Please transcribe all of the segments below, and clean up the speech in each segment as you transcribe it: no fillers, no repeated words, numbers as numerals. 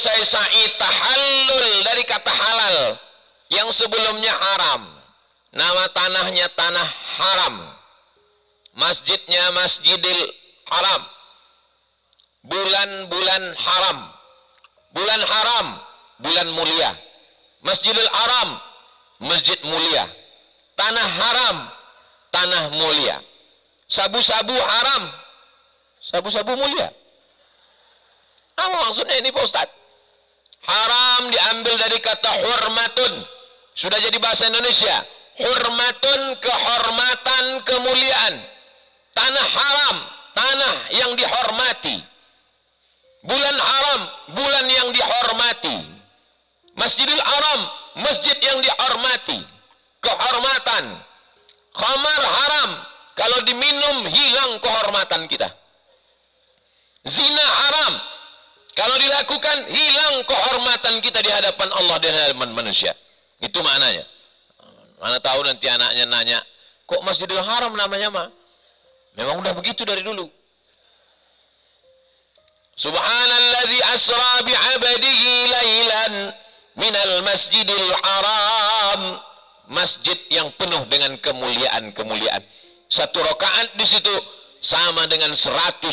selesai sa'i tahallul dari kata halal yang sebelumnya haram. Nama tanahnya tanah haram, masjidnya Masjidil Haram, bulan-bulan haram, bulan haram, bulan mulia, Masjidil Haram, masjid mulia, tanah haram, tanah mulia, sabu-sabu haram, sabu-sabu mulia. Apa maksudnya ini Pak Ustaz? Haram diambil dari kata hurmatun, sudah jadi bahasa Indonesia. Hurmatun, kehormatan, kemuliaan. Tanah haram, tanah yang dihormati. Bulan haram, bulan yang dihormati. Masjidil Haram, masjid yang dihormati. Kehormatan. Khamar haram, kalau diminum hilang kehormatan kita. Zina haram, kalau dilakukan hilang kehormatan kita di hadapan Allah dan hadapan manusia. Itu maknanya. Mana tahu nanti anaknya nanya, kok Masjidil Haram namanya mah? Memang udah begitu dari dulu. Subhanalladzi asra bi'abdihi lailan minal Masjidil Haram. Masjid yang penuh dengan kemuliaan-kemuliaan. Satu rakaat di situ sama dengan 100.000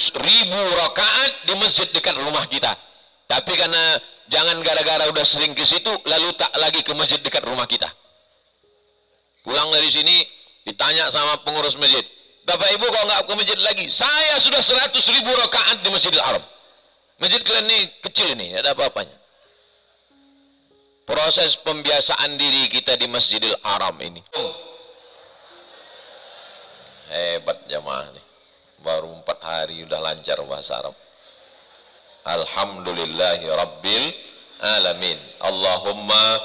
rakaat di masjid dekat rumah kita. Tapi karena jangan gara-gara udah sering ke situ lalu tak lagi ke masjid dekat rumah kita. Pulang dari sini ditanya sama pengurus masjid, Bapak Ibu kok nggak ke masjid lagi? Saya sudah 100.000 rakaat di Masjidil Haram. Masjid kalian ini kecil ini, ada apa-apanya. Proses pembiasaan diri kita di Masjidil Haram ini. Hebat jamaah nih. Baru 4 hari udah lancar bahasa Arab. Alhamdulillahi Rabbil Alamin. Allahumma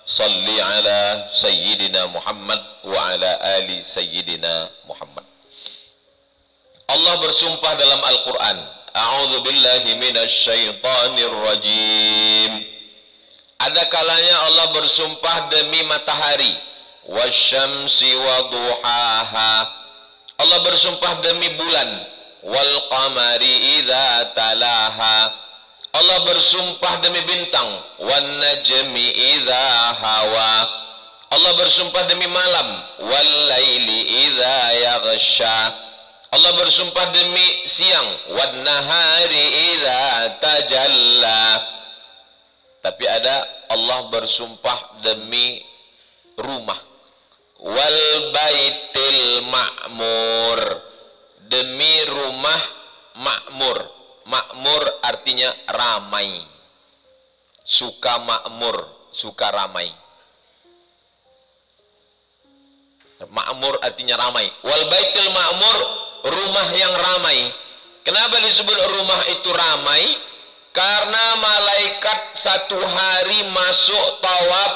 salli ala Sayyidina Muhammad wa ala ali Sayyidina Muhammad. Allah bersumpah dalam Al-Quran. A'udzu billahi minasyaitonir rajim. Ada kalanya Allah bersumpah demi matahari, wasyamsi waduhaha. Allah bersumpah demi bulan, wal qamari idza talaha. Allah bersumpah demi bintang, wan najmi idza hawa. Allah bersumpah demi malam, wal laili idza yaghsha. Allah bersumpah demi siang, wan nahari idza tajalla. Tapi ada Allah bersumpah demi rumah, wal baitil ma'mur, demi rumah makmur. Makmur artinya ramai, suka makmur, suka ramai. Makmur artinya ramai. Wal baitil ma'mur, rumah yang ramai. Kenapa disebut rumah itu ramai? Karena malaikat satu hari masuk tawaf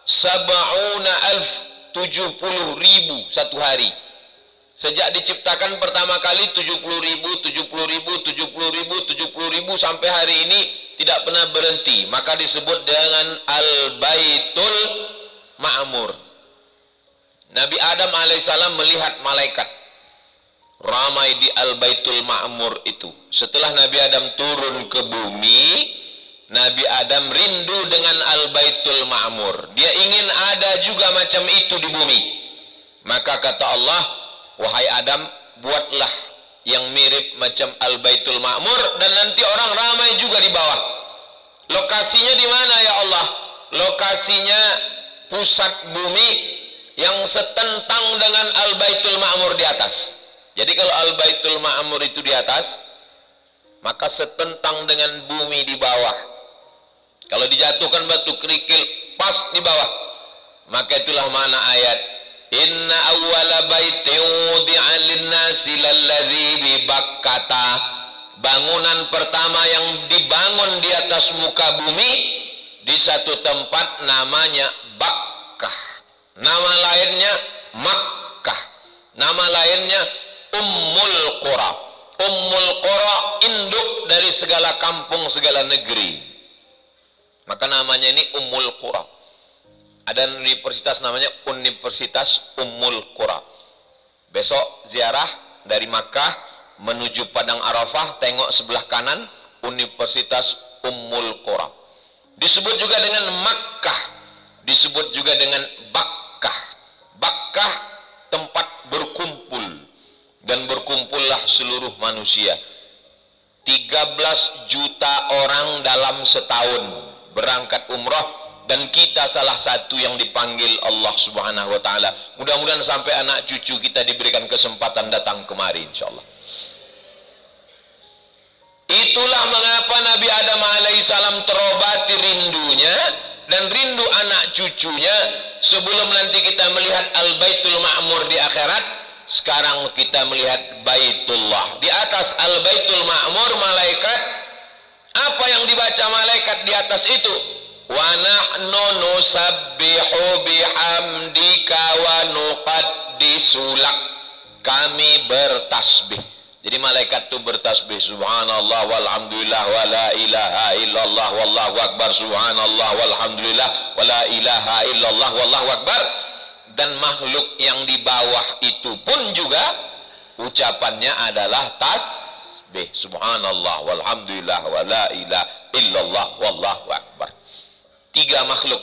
70.000 satu hari. Sejak diciptakan pertama kali 70.000 sampai hari ini tidak pernah berhenti. Maka disebut dengan Al-Baitul Ma'mur. Nabi Adam alaihissalam melihat malaikat ramai di Al-Baitul Ma'mur itu. Setelah Nabi Adam turun ke bumi, Nabi Adam rindu dengan Al-Baitul Ma'mur. Dia ingin ada juga macam itu di bumi. Maka kata Allah, wahai Adam, buatlah yang mirip macam Al-Baitul Ma'mur dan nanti orang ramai juga di bawah. Lokasinya di mana ya Allah? Lokasinya pusat bumi yang setentang dengan Al-Baitul Ma'mur di atas. Jadi kalau Al-Baitul Ma'mur itu di atas, maka setentang dengan bumi di bawah. Kalau dijatuhkan batu kerikil pas di bawah, maka itulah mana ayat Inna awwala baitin wudi'a lin-nasi lalladzi bi Bakkata. Bangunan pertama yang dibangun di atas muka bumi di satu tempat namanya Bakkah. Nama lainnya Makkah. Nama lainnya Ummul Qura. Ummul Qura, induk dari segala kampung, segala negeri. Maka namanya ini Ummul Qura. Ada universitas namanya Universitas Ummul Qura. Besok ziarah dari Makkah menuju Padang Arafah, tengok sebelah kanan Universitas Ummul Qura. Disebut juga dengan Makkah, disebut juga dengan Bakkah. Bakkah tempat berkumpul, dan berkumpullah seluruh manusia. 13 juta orang dalam setahun berangkat umrah, dan kita salah satu yang dipanggil Allah Subhanahu wa taala. Mudah-mudahan sampai anak cucu kita diberikan kesempatan datang kemari insyaallah. Itulah mengapa Nabi Adam alaihissalam terobati rindunya dan rindu anak cucunya sebelum nanti kita melihat Al-Baitul Ma'mur di akhirat. Sekarang kita melihat Baitullah. Di atas Al-Baitul Ma'mur malaikat, apa yang dibaca malaikat di atas itu? Wa nahnu nusabbihu bihamdika wa nuqaddisu lak. Kami bertasbih. Jadi malaikat itu bertasbih, subhanallah walhamdulillah wa la ilaha illallah wallahu akbar, subhanallah walhamdulillah wa la ilaha illallah wallahu akbar. Dan makhluk yang di bawah itu pun juga ucapannya adalah tasbih, subhanallah walhamdulillah wa la ilaha illallah wallahu akbar. 3 makhluk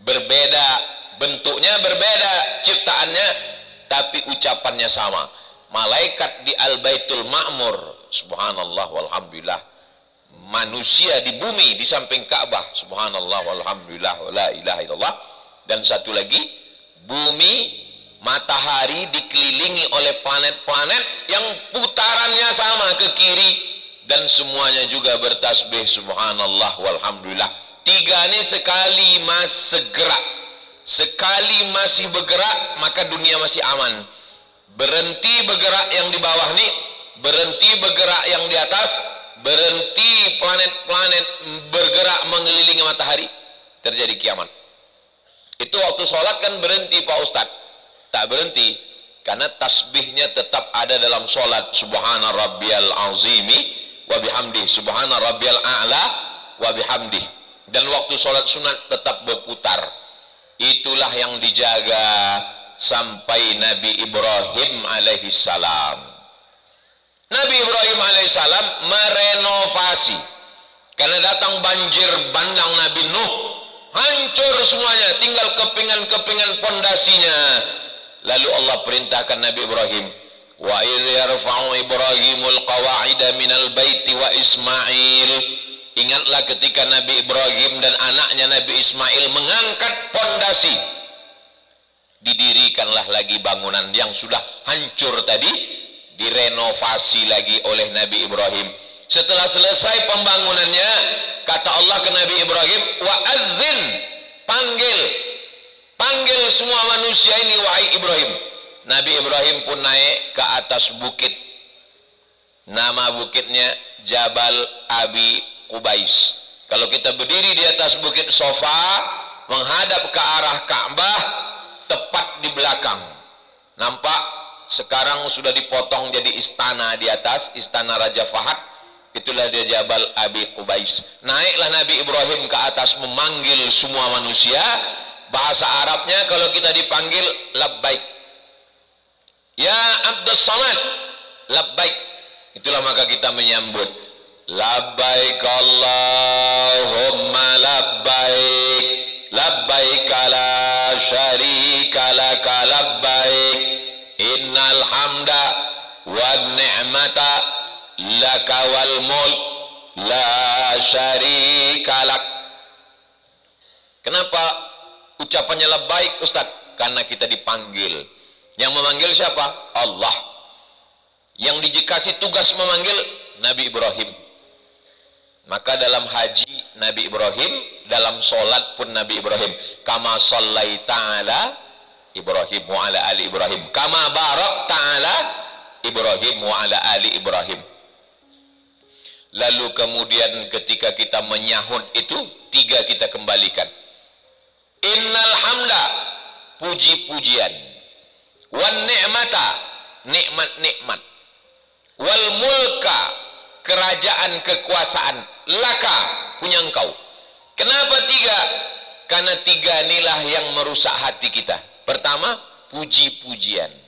berbeda bentuknya, berbeda ciptaannya, tapi ucapannya sama. Malaikat di Al-Baitul Ma'mur, subhanallah walhamdulillah. Manusia di bumi di samping Ka'bah, subhanallah walhamdulillah wa la ilaha illallah. Dan satu lagi, bumi, matahari dikelilingi oleh planet-planet yang putarannya sama ke kiri, dan semuanya juga bertasbih subhanallah walhamdulillah. 3 ini sekali segera, sekali masih bergerak, maka dunia masih aman. Berhenti bergerak yang di bawah nih, berhenti bergerak yang di atas, berhenti planet-planet bergerak mengelilingi matahari, terjadi kiamat. Itu waktu sholat kan berhenti Pak Ustadz? Tak berhenti, karena tasbihnya tetap ada dalam sholat. Subhana rabbiyal azimi wa bihamdih, subhana rabbiyal a'la wa bihamdih. Dan waktu sholat sunat tetap berputar. Itulah yang dijaga sampai Nabi Ibrahim alaihissalam. Nabi Ibrahim alaihissalam merenovasi, karena datang banjir bandang Nabi Nuh, hancur semuanya, tinggal kepingan-kepingan pondasinya. Lalu Allah perintahkan Nabi Ibrahim, wa idh yarfa'u Ibrahimul qawa'ida minal baiti wa Ismail. Ingatlah ketika Nabi Ibrahim dan anaknya Nabi Ismail mengangkat pondasi, didirikanlah lagi bangunan yang sudah hancur tadi, direnovasi lagi oleh Nabi Ibrahim. Setelah selesai pembangunannya, kata Allah ke Nabi Ibrahim, wa adzin, panggil semua manusia ini wahai Ibrahim. Nabi Ibrahim pun naik ke atas bukit, nama bukitnya Jabal Abi Qubais. Kalau kita berdiri di atas bukit Sofa menghadap ke arah Ka'bah, tepat di belakang nampak sekarang sudah dipotong jadi istana di atas, istana Raja Fahad. Itulah dia Jabal Abi Qubais. Naiklah Nabi Ibrahim ke atas memanggil semua manusia. Bahasa Arabnya kalau kita dipanggil labbaik, ya Abdus Samad, labbaik. Itulah maka kita menyambut, labbaik Allahumma labbaik, labbaik la syarika laka labbaik, innal hamda wan ni'mata laka wal mulk la syarika lak. Kenapa ucapannya labbaik Ustaz? Karena kita dipanggil. Yang memanggil siapa? Allah. Yang dikasih tugas memanggil Nabi Ibrahim. Maka dalam haji Nabi Ibrahim, dalam solat pun Nabi Ibrahim, kama sallaita ala Ibrahim wa ala ali Ibrahim, kama barakta ala Ibrahim wa ala ali Ibrahim. Lalu kemudian ketika kita menyahut itu, 3 kita kembalikan. Innal hamda, puji-pujian, wan ni'mata, nikmat-nikmat, wal mulka, kerajaan kekuasaan, laka, punya engkau. Kenapa 3? Karena 3 inilah yang merusak hati kita. Pertama, puji-pujian.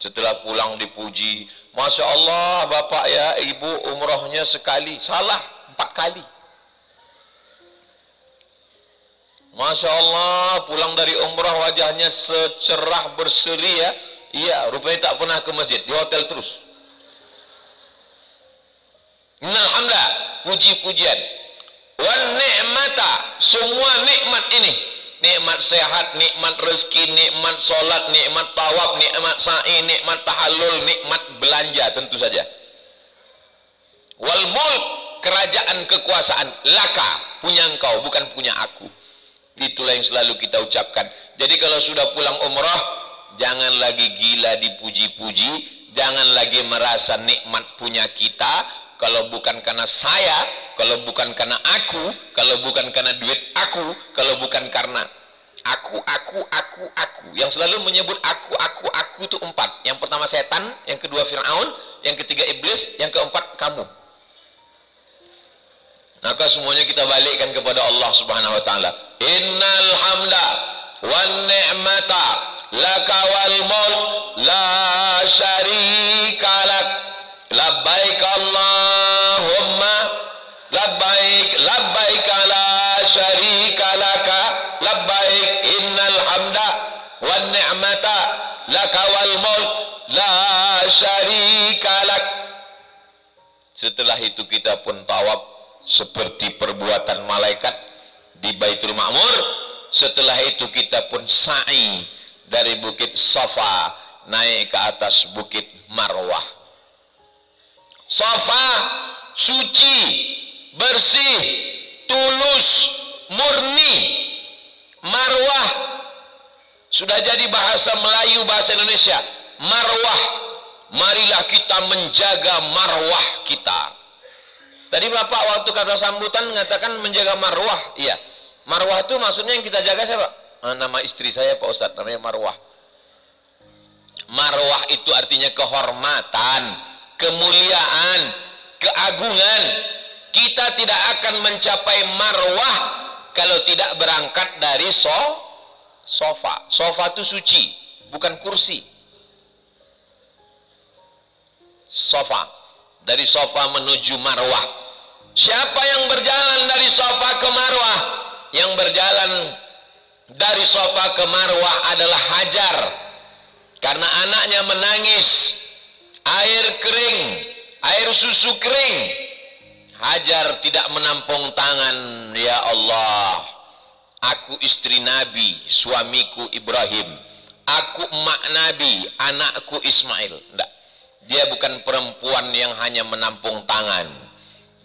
Setelah pulang dipuji, Masya Allah Bapak ya Ibu umrohnya sekali. Salah, 4 4 kali. Masya Allah, pulang dari umrah wajahnya secerah berseri ya. Iya, rupanya tak pernah ke masjid, di hotel terus. Alhamdulillah, puji-pujian. Wan ni'mata, semua nikmat ini. Nikmat sehat, nikmat rezeki, nikmat solat, nikmat tawaf, nikmat sa'i, nikmat tahallul, nikmat belanja tentu saja. Wal mulk, kerajaan kekuasaan, laka, punya engkau, bukan punya aku. Itulah yang selalu kita ucapkan. Jadi kalau sudah pulang umrah, jangan lagi gila dipuji-puji, jangan lagi merasa nikmat punya kita. Kalau bukan karena saya, kalau bukan karena aku, kalau bukan karena duit aku, kalau bukan karena aku. Yang selalu menyebut aku itu 4. Yang pertama setan, yang kedua Fir'aun, yang ketiga iblis, yang keempat kamu. Maka semuanya kita balikkan kepada Allah Subhanahu wa taala. Innal hamda wan ni'mata laka wal mulk la syarika lak. Labbaik Allahumma labbaik, labbaik la syarika laka labbaik. Innal hamda wan ni'mata laka wal mulk la syarika lak. Setelah itu kita pun tawaf seperti perbuatan malaikat di Baitul Ma'mur. Setelah itu kita pun sa'i dari bukit Safa naik ke atas bukit Marwah. Safa suci, bersih, tulus, murni. Marwah sudah jadi bahasa Melayu, bahasa Indonesia. Marwah, marilah kita menjaga marwah kita. Tadi Bapak waktu kata sambutan mengatakan menjaga marwah. Iya, marwah itu maksudnya yang kita jaga siapa? Nama istri saya Pak Ustadz, namanya Marwah. Marwah itu artinya kehormatan, kemuliaan, keagungan. Kita tidak akan mencapai marwah kalau tidak berangkat dari sofa. Sofa itu suci, bukan kursi. Sofa, dari sofa menuju marwah. Siapa yang berjalan dari Safa ke Marwah? Yang berjalan dari Safa ke Marwah adalah Hajar. Karena anaknya menangis, air kering, air susu kering. Hajar tidak menampung tangan. Ya Allah, aku istri Nabi, suamiku Ibrahim. Aku emak Nabi, anakku Ismail. Enggak. Dia bukan perempuan yang hanya menampung tangan.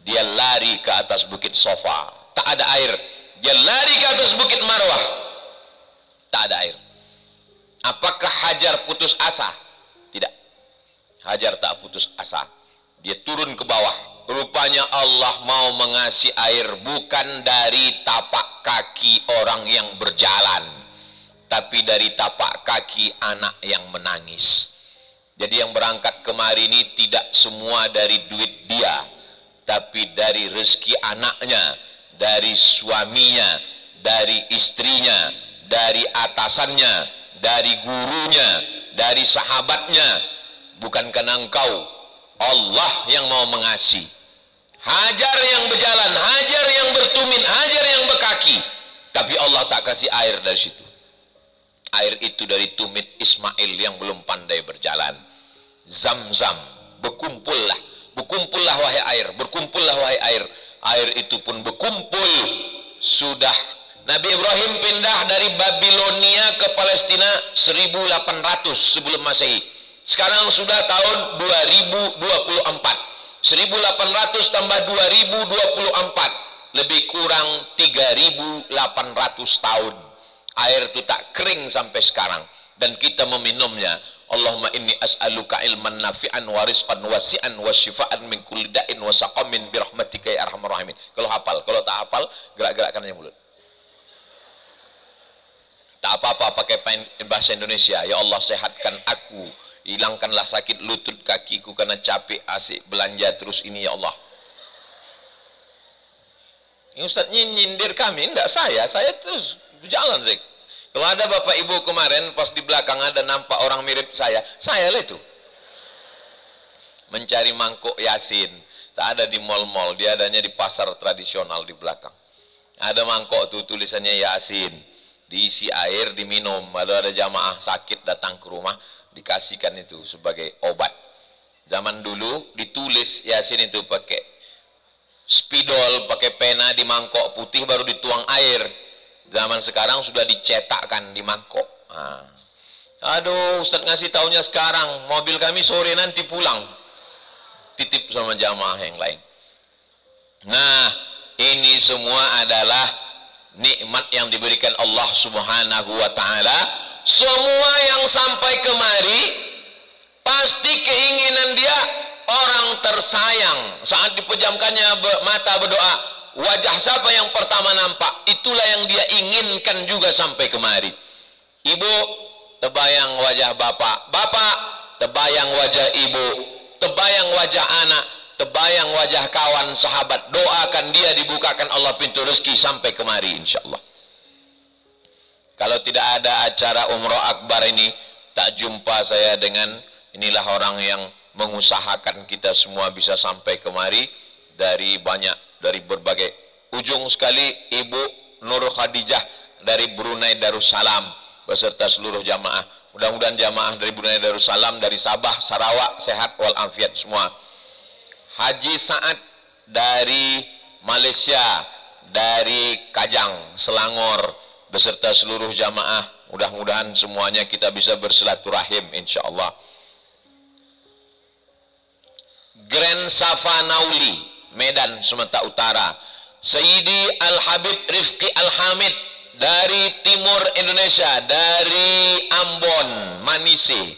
Dia lari ke atas bukit Safa, tak ada air. Dia lari ke atas bukit Marwah, tak ada air. Apakah Hajar putus asa? Tidak. Hajar tak putus asa. Dia turun ke bawah. Rupanya Allah mau mengasih air bukan dari tapak kaki orang yang berjalan, tapi dari tapak kaki anak yang menangis. Jadi yang berangkat kemari ini tidak semua dari duit dia, tapi dari rezeki anaknya, dari suaminya, dari istrinya, dari atasannya, dari gurunya, dari sahabatnya. Bukan karena engkau, Allah yang mau mengasihi. Hajar yang berjalan, Hajar yang bertumin, Hajar yang berkaki, tapi Allah tak kasih air dari situ. Air itu dari tumit Ismail yang belum pandai berjalan. Zam-zam, berkumpullah wahai air, berkumpullah wahai air. Air itu pun berkumpul. Sudah Nabi Ibrahim pindah dari Babilonia ke Palestina 1800 sebelum Masehi. Sekarang sudah tahun 2024. 1800 tambah 2024, lebih kurang 3800 tahun. Air itu tak kering sampai sekarang, dan kita meminumnya. Allahumma inni as'aluka ilman nafi'an wa rizqan wasi'an wa syifa'an min kulli da'in wa saqamin birahmatika ya arhamar rahimin. Kalau hafal, kalau tak hafal gerak-gerakkan aja mulut. Tak apa-apa pakai bahasa Indonesia. Ya Allah, sehatkan aku, hilangkanlah sakit lutut kakiku karena capek asik belanja terus ini ya Allah. Ini Ustaz nyindir kami, enggak saya terus berjalan sih. Kalau ada bapak ibu kemarin pas di belakang ada nampak orang mirip saya lah itu. Mencari mangkuk Yasin, Tak ada di mal-mal, dia adanya di pasar tradisional di belakang. Ada mangkok tuh tulisannya Yasin, diisi air, diminum. Lalu ada jamaah sakit datang ke rumah, dikasihkan itu sebagai obat. Zaman dulu ditulis Yasin itu pakai spidol, pakai pena di mangkok putih baru dituang air. Zaman sekarang sudah dicetakkan di mangkok. Nah. Aduh, Ustaz ngasih taunya sekarang, mobil kami sore nanti pulang. Titip sama jamaah yang lain. Nah, ini semua adalah nikmat yang diberikan Allah Subhanahu wa taala. Semua yang sampai kemari pasti keinginan dia orang tersayang. Saat dipejamkannya mata berdoa, wajah siapa yang pertama nampak, itulah yang dia inginkan juga sampai kemari. Ibu, terbayang wajah bapak. Bapak, terbayang wajah ibu. Terbayang wajah anak, terbayang wajah kawan, sahabat. Doakan dia dibukakan Allah pintu rezeki sampai kemari insyaallah. Kalau tidak ada acara umroh akbar ini, tak jumpa saya dengan inilah orang yang mengusahakan kita semua bisa sampai kemari dari berbagai ujung sekali. Ibu Nur Khadijah dari Brunei Darussalam beserta seluruh jamaah. Mudah-mudahan jamaah dari Brunei Darussalam, dari Sabah, Sarawak sehat walafiat semua. Haji Saad dari Malaysia, dari Kajang, Selangor beserta seluruh jamaah. Mudah-mudahan semuanya kita bisa bersilaturahim insyaallah. Grand Safa Nauli, Medan, Sumatera Utara. Sayyidi Al-Habib Rifki Al-Hamid dari timur Indonesia, dari Ambon, Manise.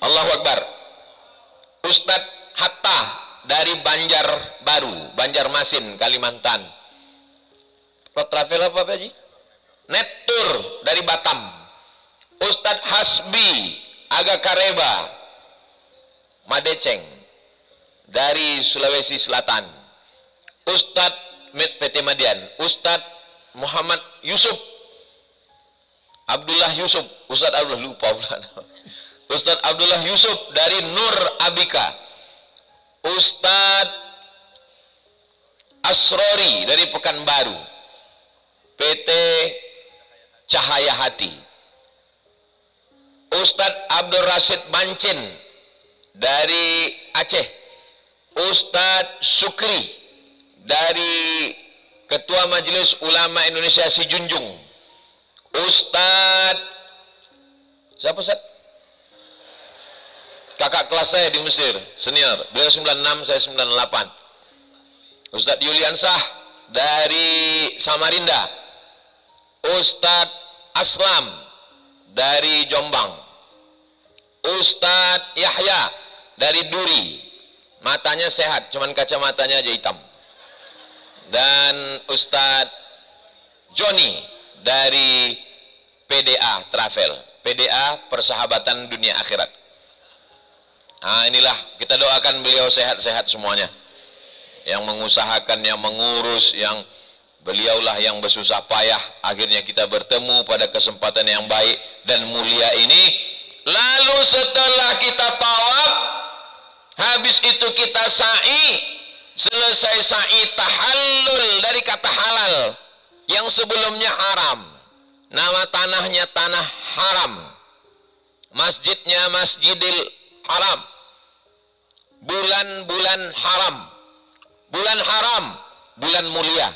Allahu Akbar. Ustadz Hatta dari Banjarbaru, Banjarmasin, Kalimantan. Travel apa Pak Haji? Netur dari Batam. Ustadz Hasbi Agakareba, Madeceng dari Sulawesi Selatan. Ustadz PT Madian. Ustadz Muhammad Yusuf, Abdullah Yusuf, Ustadz Abdullah lupa Ustadz Abdullah Yusuf dari Nur Abika. Ustadz Asrori dari Pekanbaru, PT Cahaya Hati. Ustadz Abdul Rashid Bancin dari Aceh. Ustadz Sukri dari Ketua Majelis Ulama Indonesia Si Junjung. Ustadz siapa Ustadz? Kakak kelas saya di Mesir, senior. Beliau 96, saya 98. Ustadz Yuliansah dari Samarinda. Ustadz Aslam dari Jombang. Ustadz Yahya dari Duri. Matanya sehat, cuman kacamatanya aja hitam. Dan Ustadz Joni dari PDA Travel, PDA Persahabatan Dunia Akhirat. Nah, inilah kita doakan beliau sehat-sehat semuanya. Yang mengusahakan, yang mengurus, yang beliaulah yang bersusah payah. Akhirnya kita bertemu pada kesempatan yang baik dan mulia ini. Lalu setelah kita tawaf, habis itu kita sa'i. Selesai sa'i tahallul dari kata halal yang sebelumnya haram. Nama tanahnya tanah haram. Masjidnya Masjidil Haram. Bulan-bulan haram. Bulan haram, bulan mulia.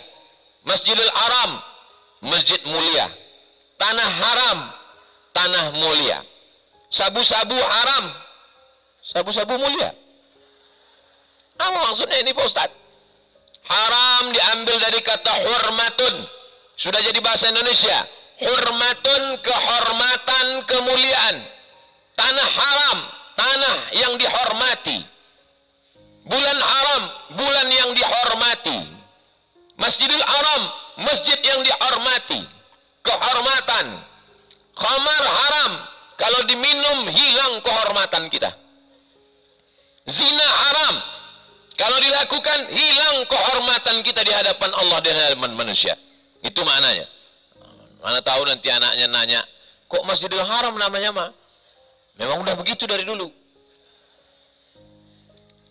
Masjidil Haram, masjid mulia. Tanah haram, tanah mulia. Sabu-sabu haram, sabu-sabu mulia. Apa maksudnya ini Pak Ustaz? Haram diambil dari kata hurmatun. Sudah jadi bahasa Indonesia. Hurmatun, kehormatan, kemuliaan. Tanah haram, tanah yang dihormati. Bulan haram, bulan yang dihormati. Masjidil Haram, masjid yang dihormati. Kehormatan. Khamar haram, kalau diminum hilang kehormatan kita. Zina haram, kalau dilakukan hilang kehormatan kita di hadapan Allah dan hadapan manusia. Itu maknanya. Mana tahu nanti anaknya nanya, kok Masjidil Haram namanya mah? Memang udah begitu dari dulu.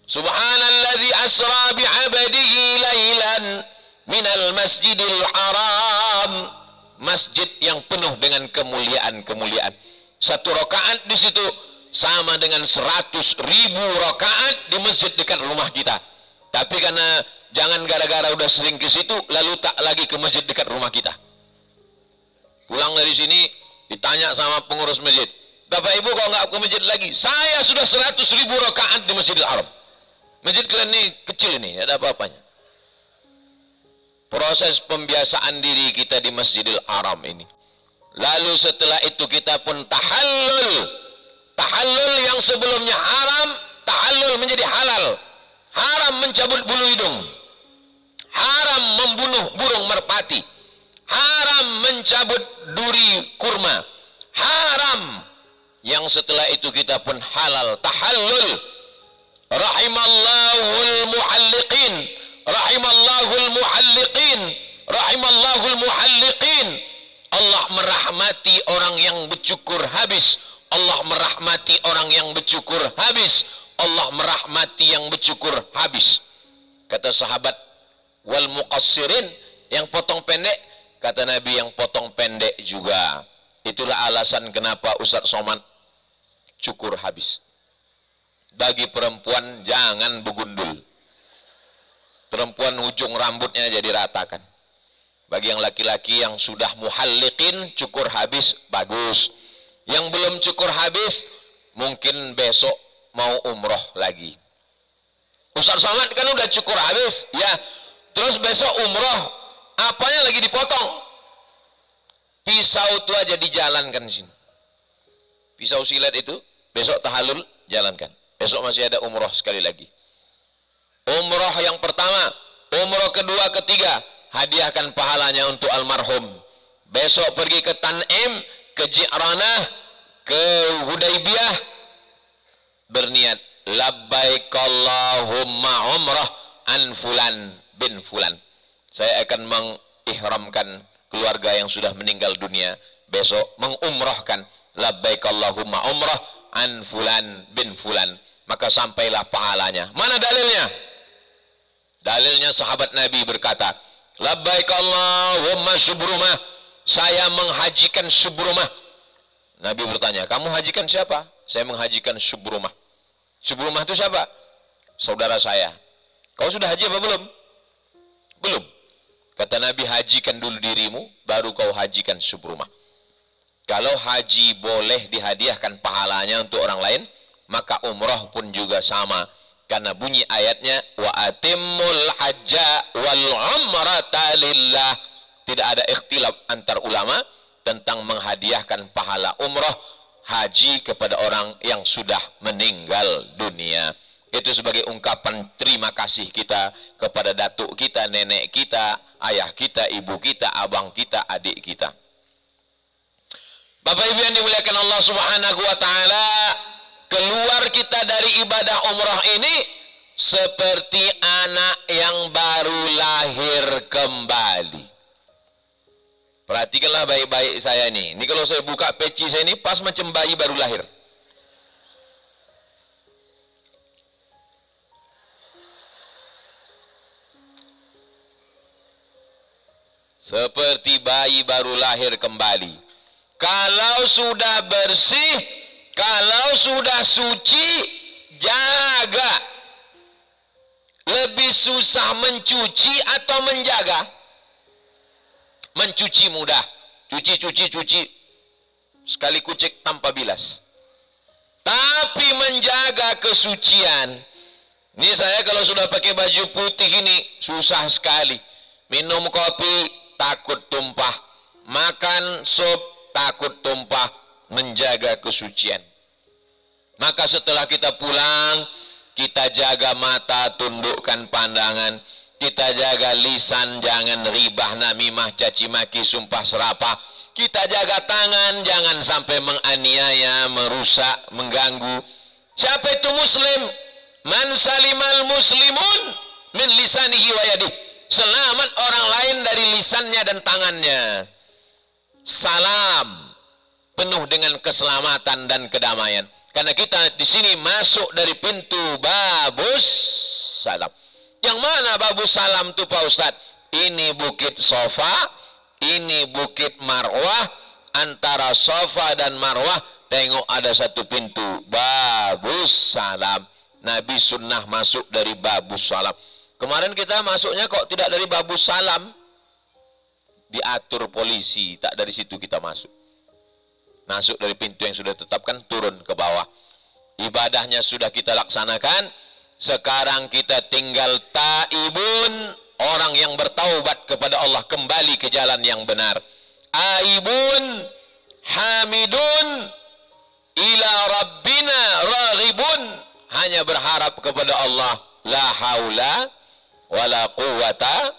Subhanalladzi asra bi'abdihi lailan minal masjidil haram. Masjid yang penuh dengan kemuliaan-kemuliaan. Satu rakaat di situ sama dengan 100.000 rakaat di masjid dekat rumah kita. Tapi karena jangan gara-gara udah sering ke situ lalu tak lagi ke masjid dekat rumah kita. Pulang dari sini ditanya sama pengurus masjid, Bapak Ibu kok nggak ke masjid lagi? Saya sudah 100.000 rakaat di Masjidil Haram. Masjid kalian ini kecil ini, ada apa-apanya. Proses pembiasaan diri kita di Masjidil Haram ini. Lalu setelah itu kita pun tahallul. Tahallul yang sebelumnya haram, tahallul menjadi halal. Haram mencabut bulu hidung. Haram membunuh burung merpati. Haram mencabut duri kurma. Haram. Yang setelah itu kita pun halal. Tahallul. Rahimallahul muhalliqin. Rahimallahul muhalliqin. Rahimallahul muhalliqin. Allah merahmati orang yang bercukur habis. Allah merahmati orang yang bercukur habis. Allah merahmati yang bercukur habis. Kata sahabat, wal muqassirin, yang potong pendek. Kata Nabi, yang potong pendek juga. Itulah alasan kenapa Ustaz Somad cukur habis. Bagi perempuan jangan begundul. Perempuan ujung rambutnya jadi ratakan. Bagi yang laki-laki yang sudah muhalliqin, cukur habis, bagus. Yang belum cukur habis, mungkin besok mau umroh lagi. Ustaz Somad kan udah cukur habis, ya. Terus besok umroh, apanya lagi dipotong? Pisau itu aja dijalankan di sini. Pisau silet itu, besok tahallul, jalankan. Besok masih ada umroh sekali lagi. Umroh yang pertama, umroh kedua, ketiga, hadiahkan pahalanya untuk almarhum. Besok pergi ke Tan'im, ke Ji'ranah, ke Hudaybiyah, berniat labbaik Allahumma umrah an fulan bin fulan. Saya akan mengihramkan keluarga yang sudah meninggal dunia, besok mengumrahkan labbaik Allahumma umrah an fulan bin fulan, maka sampailah pahalanya. Mana dalilnya? Dalilnya sahabat Nabi berkata, labbaik Allahumma subrumah, saya menghajikan subrumah. Nabi bertanya, kamu hajikan siapa? Saya menghajikan subrumah. Subrumah itu siapa? Saudara saya. Kau sudah haji apa belum? Belum. Kata Nabi, hajikan dulu dirimu, baru kau hajikan subrumah. Kalau haji boleh dihadiahkan pahalanya untuk orang lain, maka umrah pun juga sama. Karena bunyi ayatnya, wa atimmul hajja wal umrata lillah. Tidak ada ikhtilaf antar ulama tentang menghadiahkan pahala umrah haji kepada orang yang sudah meninggal dunia. Itu sebagai ungkapan terima kasih kita kepada datuk kita, nenek kita, ayah kita, ibu kita, abang kita, adik kita. Bapak Ibu yang dimuliakan Allah Subhanahu wa taala, keluar kita dari ibadah umrah ini seperti anak yang baru lahir kembali. Perhatikanlah baik-baik saya ini. Ini kalau saya buka peci saya ini pas macam bayi baru lahir. Seperti bayi baru lahir kembali. Kalau sudah bersih, kalau sudah suci, jaga. Lebih susah mencuci atau menjaga? Mencuci mudah. Cuci. Sekali kucek tanpa bilas. Tapi menjaga kesucian. Ini saya kalau sudah pakai baju putih ini, susah sekali. Minum kopi, takut tumpah. Makan sup, takut tumpah. Menjaga kesucian. Maka setelah kita pulang, kita jaga mata, tundukkan pandangan. Kita jaga lisan, jangan ribah, namimah, caci maki, sumpah serapah. Kita jaga tangan, jangan sampai menganiaya, merusak, mengganggu. Siapa itu muslim? Man salimal muslimun min lisanihi wa yadih. Selamat orang lain dari lisannya dan tangannya. Salam penuh dengan keselamatan dan kedamaian. Karena kita di sini masuk dari pintu Babus Salam. Yang mana Babus Salam itu Pak Ustadz? Ini Bukit Sofa, ini Bukit Marwah. Antara Sofa dan Marwah, tengok ada satu pintu, Babus Salam. Nabi sunnah masuk dari Babus Salam. Kemarin kita masuknya kok tidak dari Babus Salam? Diatur polisi, tak dari situ kita masuk. Masuk dari pintu yang sudah ditetapkan, turun ke bawah. Ibadahnya sudah kita laksanakan. Sekarang kita tinggal taibun, orang yang bertaubat kepada Allah, kembali ke jalan yang benar. Aibun, hamidun, ila rabbina raghibun, hanya berharap kepada Allah. La haula wala quwata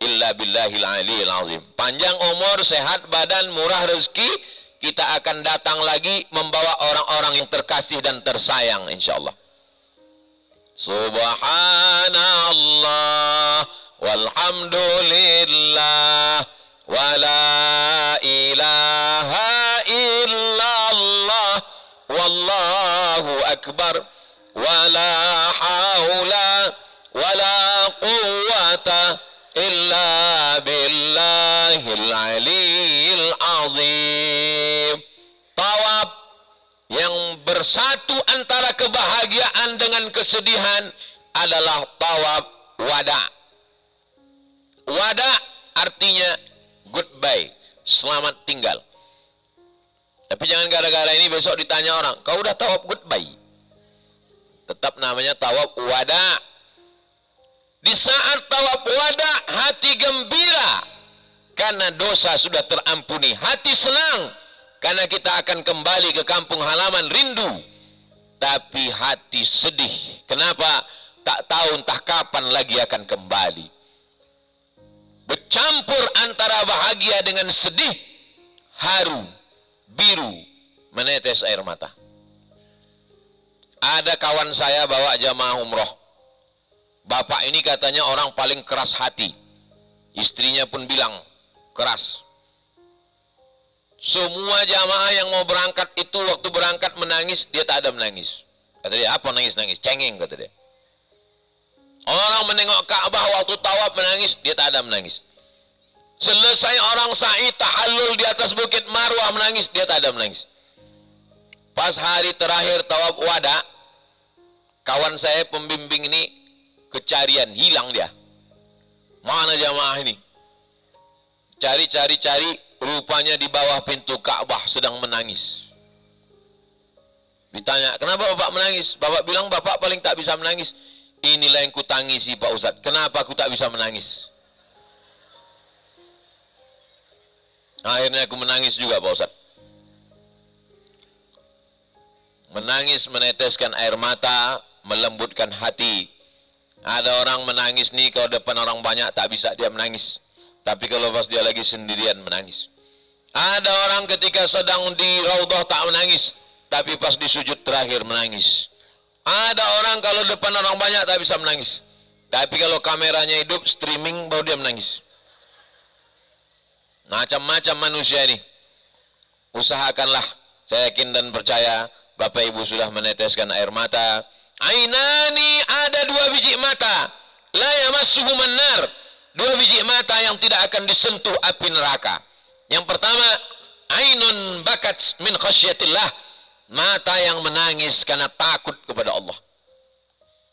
illa billahil aliyil azim. Panjang umur, sehat badan, murah rezeki. Kita akan datang lagi membawa orang-orang yang terkasih dan tersayang insyaallah. Subhanallah walhamdulillah wala ilaha illallah wallahu akbar wala haula wala quwwata illa billahil aliyil azim. Tawaf yang bersatu antara kebahagiaan dengan kesedihan adalah tawaf wada. Wada artinya goodbye, selamat tinggal. Tapi jangan gara-gara ini besok ditanya orang, kau udah tawaf goodbye? Tetap namanya tawaf wada. Di saat tawaf wada, hati gembira karena dosa sudah terampuni. Hati senang karena kita akan kembali ke kampung halaman, rindu. Tapi hati sedih. Kenapa? Tak tahu entah kapan lagi akan kembali. Bercampur antara bahagia dengan sedih, haru, biru, menetes air mata. Ada kawan saya bawa jamaah umroh. Bapak ini katanya orang paling keras hati. Istrinya pun bilang keras. Semua jamaah yang mau berangkat itu waktu berangkat menangis, dia tak ada menangis. Kata dia, apa nangis-nangis? Cengeng, kata dia. Orang menengok Ka'bah waktu tawaf menangis, dia tak ada menangis. Selesai orang sa'i tahallul di atas bukit Marwah menangis, dia tak ada menangis. Pas hari terakhir tawaf wada, kawan saya pembimbing ini kecarian, hilang dia. Mana jamaah ini? Cari, rupanya di bawah pintu Ka'bah sedang menangis. Ditanya, kenapa Bapak menangis? Bapak bilang, Bapak paling tak bisa menangis. Inilah yang kutangisi Pak Ustadz. Kenapa aku tak bisa menangis? Akhirnya aku menangis juga Pak Ustadz. Menangis meneteskan air mata, melembutkan hati. Ada orang menangis nih kalau depan orang banyak tak bisa dia menangis. Tapi kalau pas dia lagi sendirian menangis. Ada orang ketika sedang di raudhah tak menangis, tapi pas di sujud terakhir menangis. Ada orang kalau depan orang banyak tak bisa menangis, tapi kalau kameranya hidup streaming baru dia menangis. Macam-macam manusia ini. Usahakanlah, saya yakin dan percaya Bapak Ibu sudah meneteskan air mata. Ainani, ada dua biji mata, la yamassuhuman nar, dua biji mata yang tidak akan disentuh api neraka. Yang pertama, ainun bakat min khasyatillah, mata yang menangis karena takut kepada Allah.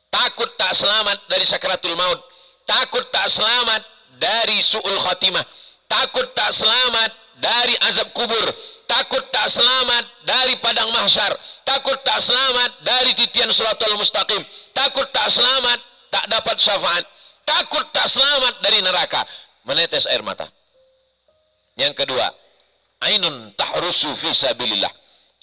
Takut tak selamat dari sakaratul maut, takut tak selamat dari su'ul khatimah, takut tak selamat dari azab kubur, takut tak selamat dari padang mahsyar, takut tak selamat dari titian siratal mustaqim, takut tak selamat tak dapat syafaat, takut tak selamat dari neraka. Menetes air mata. Yang kedua, ainun tahrusu fi sabilillah,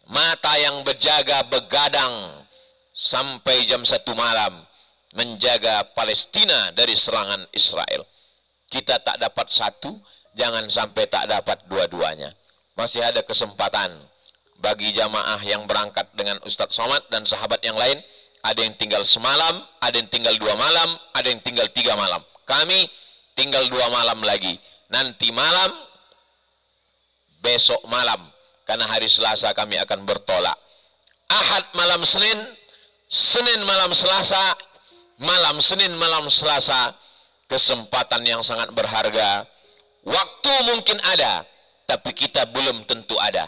mata yang berjaga begadang sampai jam 1 malam menjaga Palestina dari serangan Israel. Kita tak dapat satu, jangan sampai tak dapat dua-duanya. Masih ada kesempatan bagi jamaah yang berangkat dengan Ustadz Somad dan sahabat yang lain. Ada yang tinggal semalam, ada yang tinggal 2 malam, ada yang tinggal 3 malam. Kami tinggal 2 malam lagi. Nanti malam, besok malam, karena hari Selasa kami akan bertolak. Ahad malam Senin, Senin malam Selasa, malam Senin malam Selasa, kesempatan yang sangat berharga. Waktu mungkin ada, tapi kita belum tentu ada.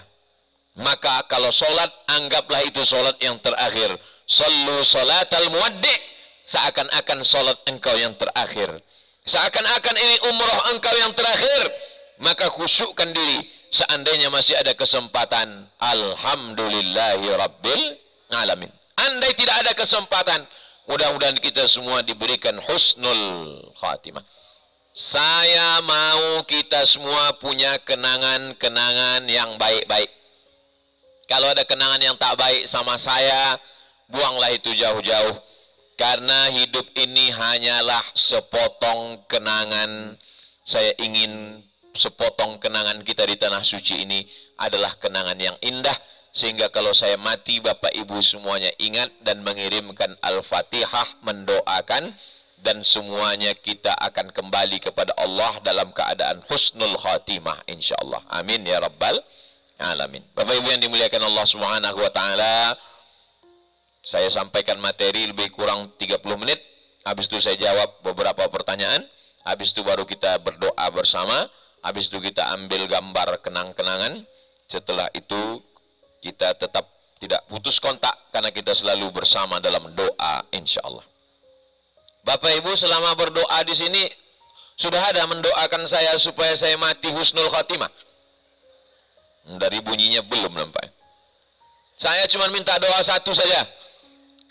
Maka kalau sholat, anggaplah itu sholat yang terakhir. Sallu salatal muwaddi', seakan-akan sholat engkau yang terakhir. Seakan-akan ini umroh engkau yang terakhir. Maka khusyukkan diri. Seandainya masih ada kesempatan, alhamdulillahi rabbil alamin. Andai tidak ada kesempatan, mudah-mudahan kita semua diberikan husnul khatimah. Saya mau kita semua punya kenangan-kenangan yang baik-baik. Kalau ada kenangan yang tak baik sama saya, buanglah itu jauh-jauh. Karena hidup ini hanyalah sepotong kenangan. Saya ingin sepotong kenangan kita di tanah suci ini adalah kenangan yang indah, sehingga kalau saya mati Bapak Ibu semuanya ingat dan mengirimkan Al-Fatihah, mendoakan, dan semuanya kita akan kembali kepada Allah dalam keadaan husnul khatimah insyaallah. Amin ya rabbal alamin. Bapak Ibu yang dimuliakan Allah Subhanahu wa taala, saya sampaikan materi lebih kurang 30 menit. Habis itu saya jawab beberapa pertanyaan. Habis itu baru kita berdoa bersama. Habis itu kita ambil gambar kenang-kenangan. Setelah itu kita tetap tidak putus kontak karena kita selalu bersama dalam doa insyaallah. Bapak Ibu selama berdoa di sini sudah ada mendoakan saya supaya saya mati husnul khatimah? Dari bunyinya belum nampak. Saya cuma minta doa satu saja.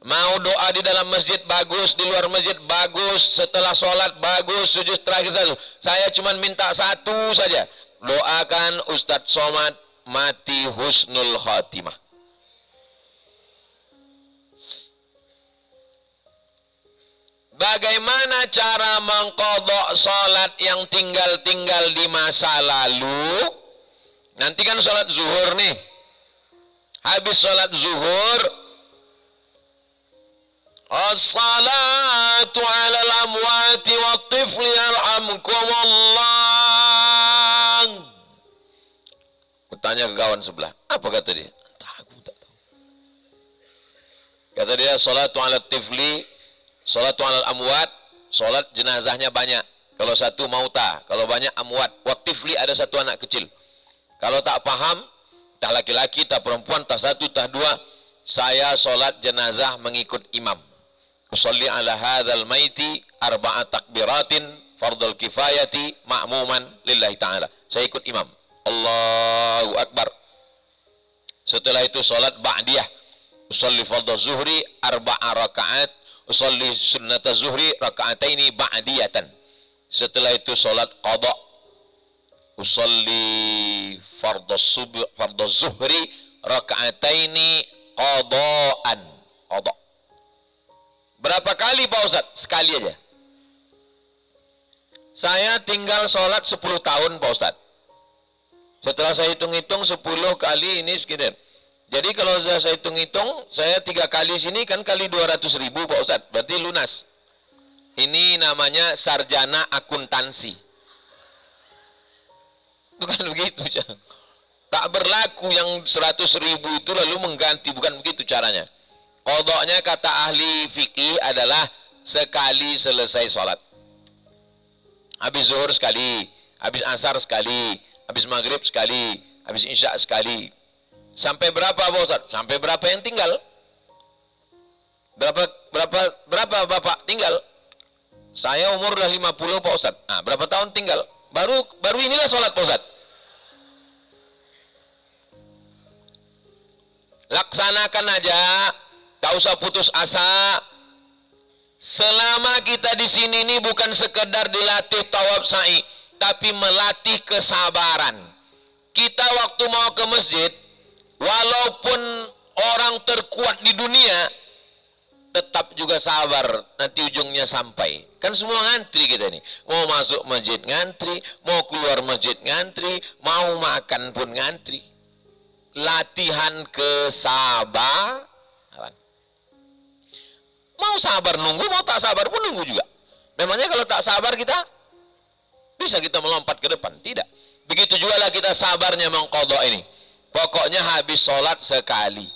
Mau doa di dalam masjid bagus, di luar masjid bagus, setelah sholat bagus, sujud terakhir satu. Saya cuma minta satu saja. Doakan Ustadz Somad mati husnul khatimah. Bagaimana cara mengqadha sholat yang tinggal-tinggal di masa lalu? Nanti kan sholat zuhur nih. Habis sholat zuhur, as-salatu ala al-amwati wa tifli yarhamkumullah. Bertanya ke kawan sebelah, apa kata dia? Aku tak tahu. Kata dia, salatu ala tifli, salatu ala al-amwat, salat jenazahnya banyak. Kalau satu mauta, kalau banyak amwat. Wa tifli ada satu anak kecil. Kalau tak paham, tak laki-laki, tak perempuan, tak satu, tak dua, saya solat jenazah mengikut imam. Usalli ala hadzal maiti arba'a takbiratin fardul kifayati ma'muman lillahi ta'ala. Saya ikut imam. Allahu Akbar. Setelah itu solat ba'diyah. Usalli fardhu zuhri arba'a rakaat. Usalli sunnata zuhri raka'ataini ba'diyatan. Setelah itu solat qadha. Usalli fardhu zuhri raka'ataini qadhaan. Qadha. Berapa kali Pak Ustadz? Sekali aja. Saya tinggal sholat 10 tahun Pak Ustadz. Setelah saya hitung-hitung 10 kali ini sekitar. Jadi kalau saya hitung-hitung, saya 3 kali sini kan kali 200.000 Pak Ustadz. Berarti lunas. Ini namanya sarjana akuntansi. Itu kan begitu. Tak berlaku yang 100.000 itu lalu mengganti. Bukan begitu caranya. Qadha'nya kata ahli fikih adalah sekali selesai sholat. Habis zuhur sekali, habis asar sekali, habis maghrib sekali, habis isya sekali. Sampai berapa Pak Ustaz? Sampai berapa yang tinggal? Berapa Bapak tinggal? Saya umur udah 50 Pak Ustaz. Nah, berapa tahun tinggal? Baru inilah sholat Pak Ustaz. Laksanakan aja. Tak usah putus asa. Selama kita di sini ini bukan sekedar dilatih tawaf sa'i, tapi melatih kesabaran. Kita waktu mau ke masjid, walaupun orang terkuat di dunia, tetap juga sabar. Nanti ujungnya sampai. Kan semua ngantri kita nih. Mau masuk masjid ngantri, mau keluar masjid ngantri, mau makan pun ngantri. Latihan kesabaran. Mau sabar nunggu, mau tak sabar pun nunggu juga. Memangnya kalau tak sabar kita bisa kita melompat ke depan? Tidak. Begitu juga lah kita sabarnya mengqadha ini. Pokoknya habis sholat sekali.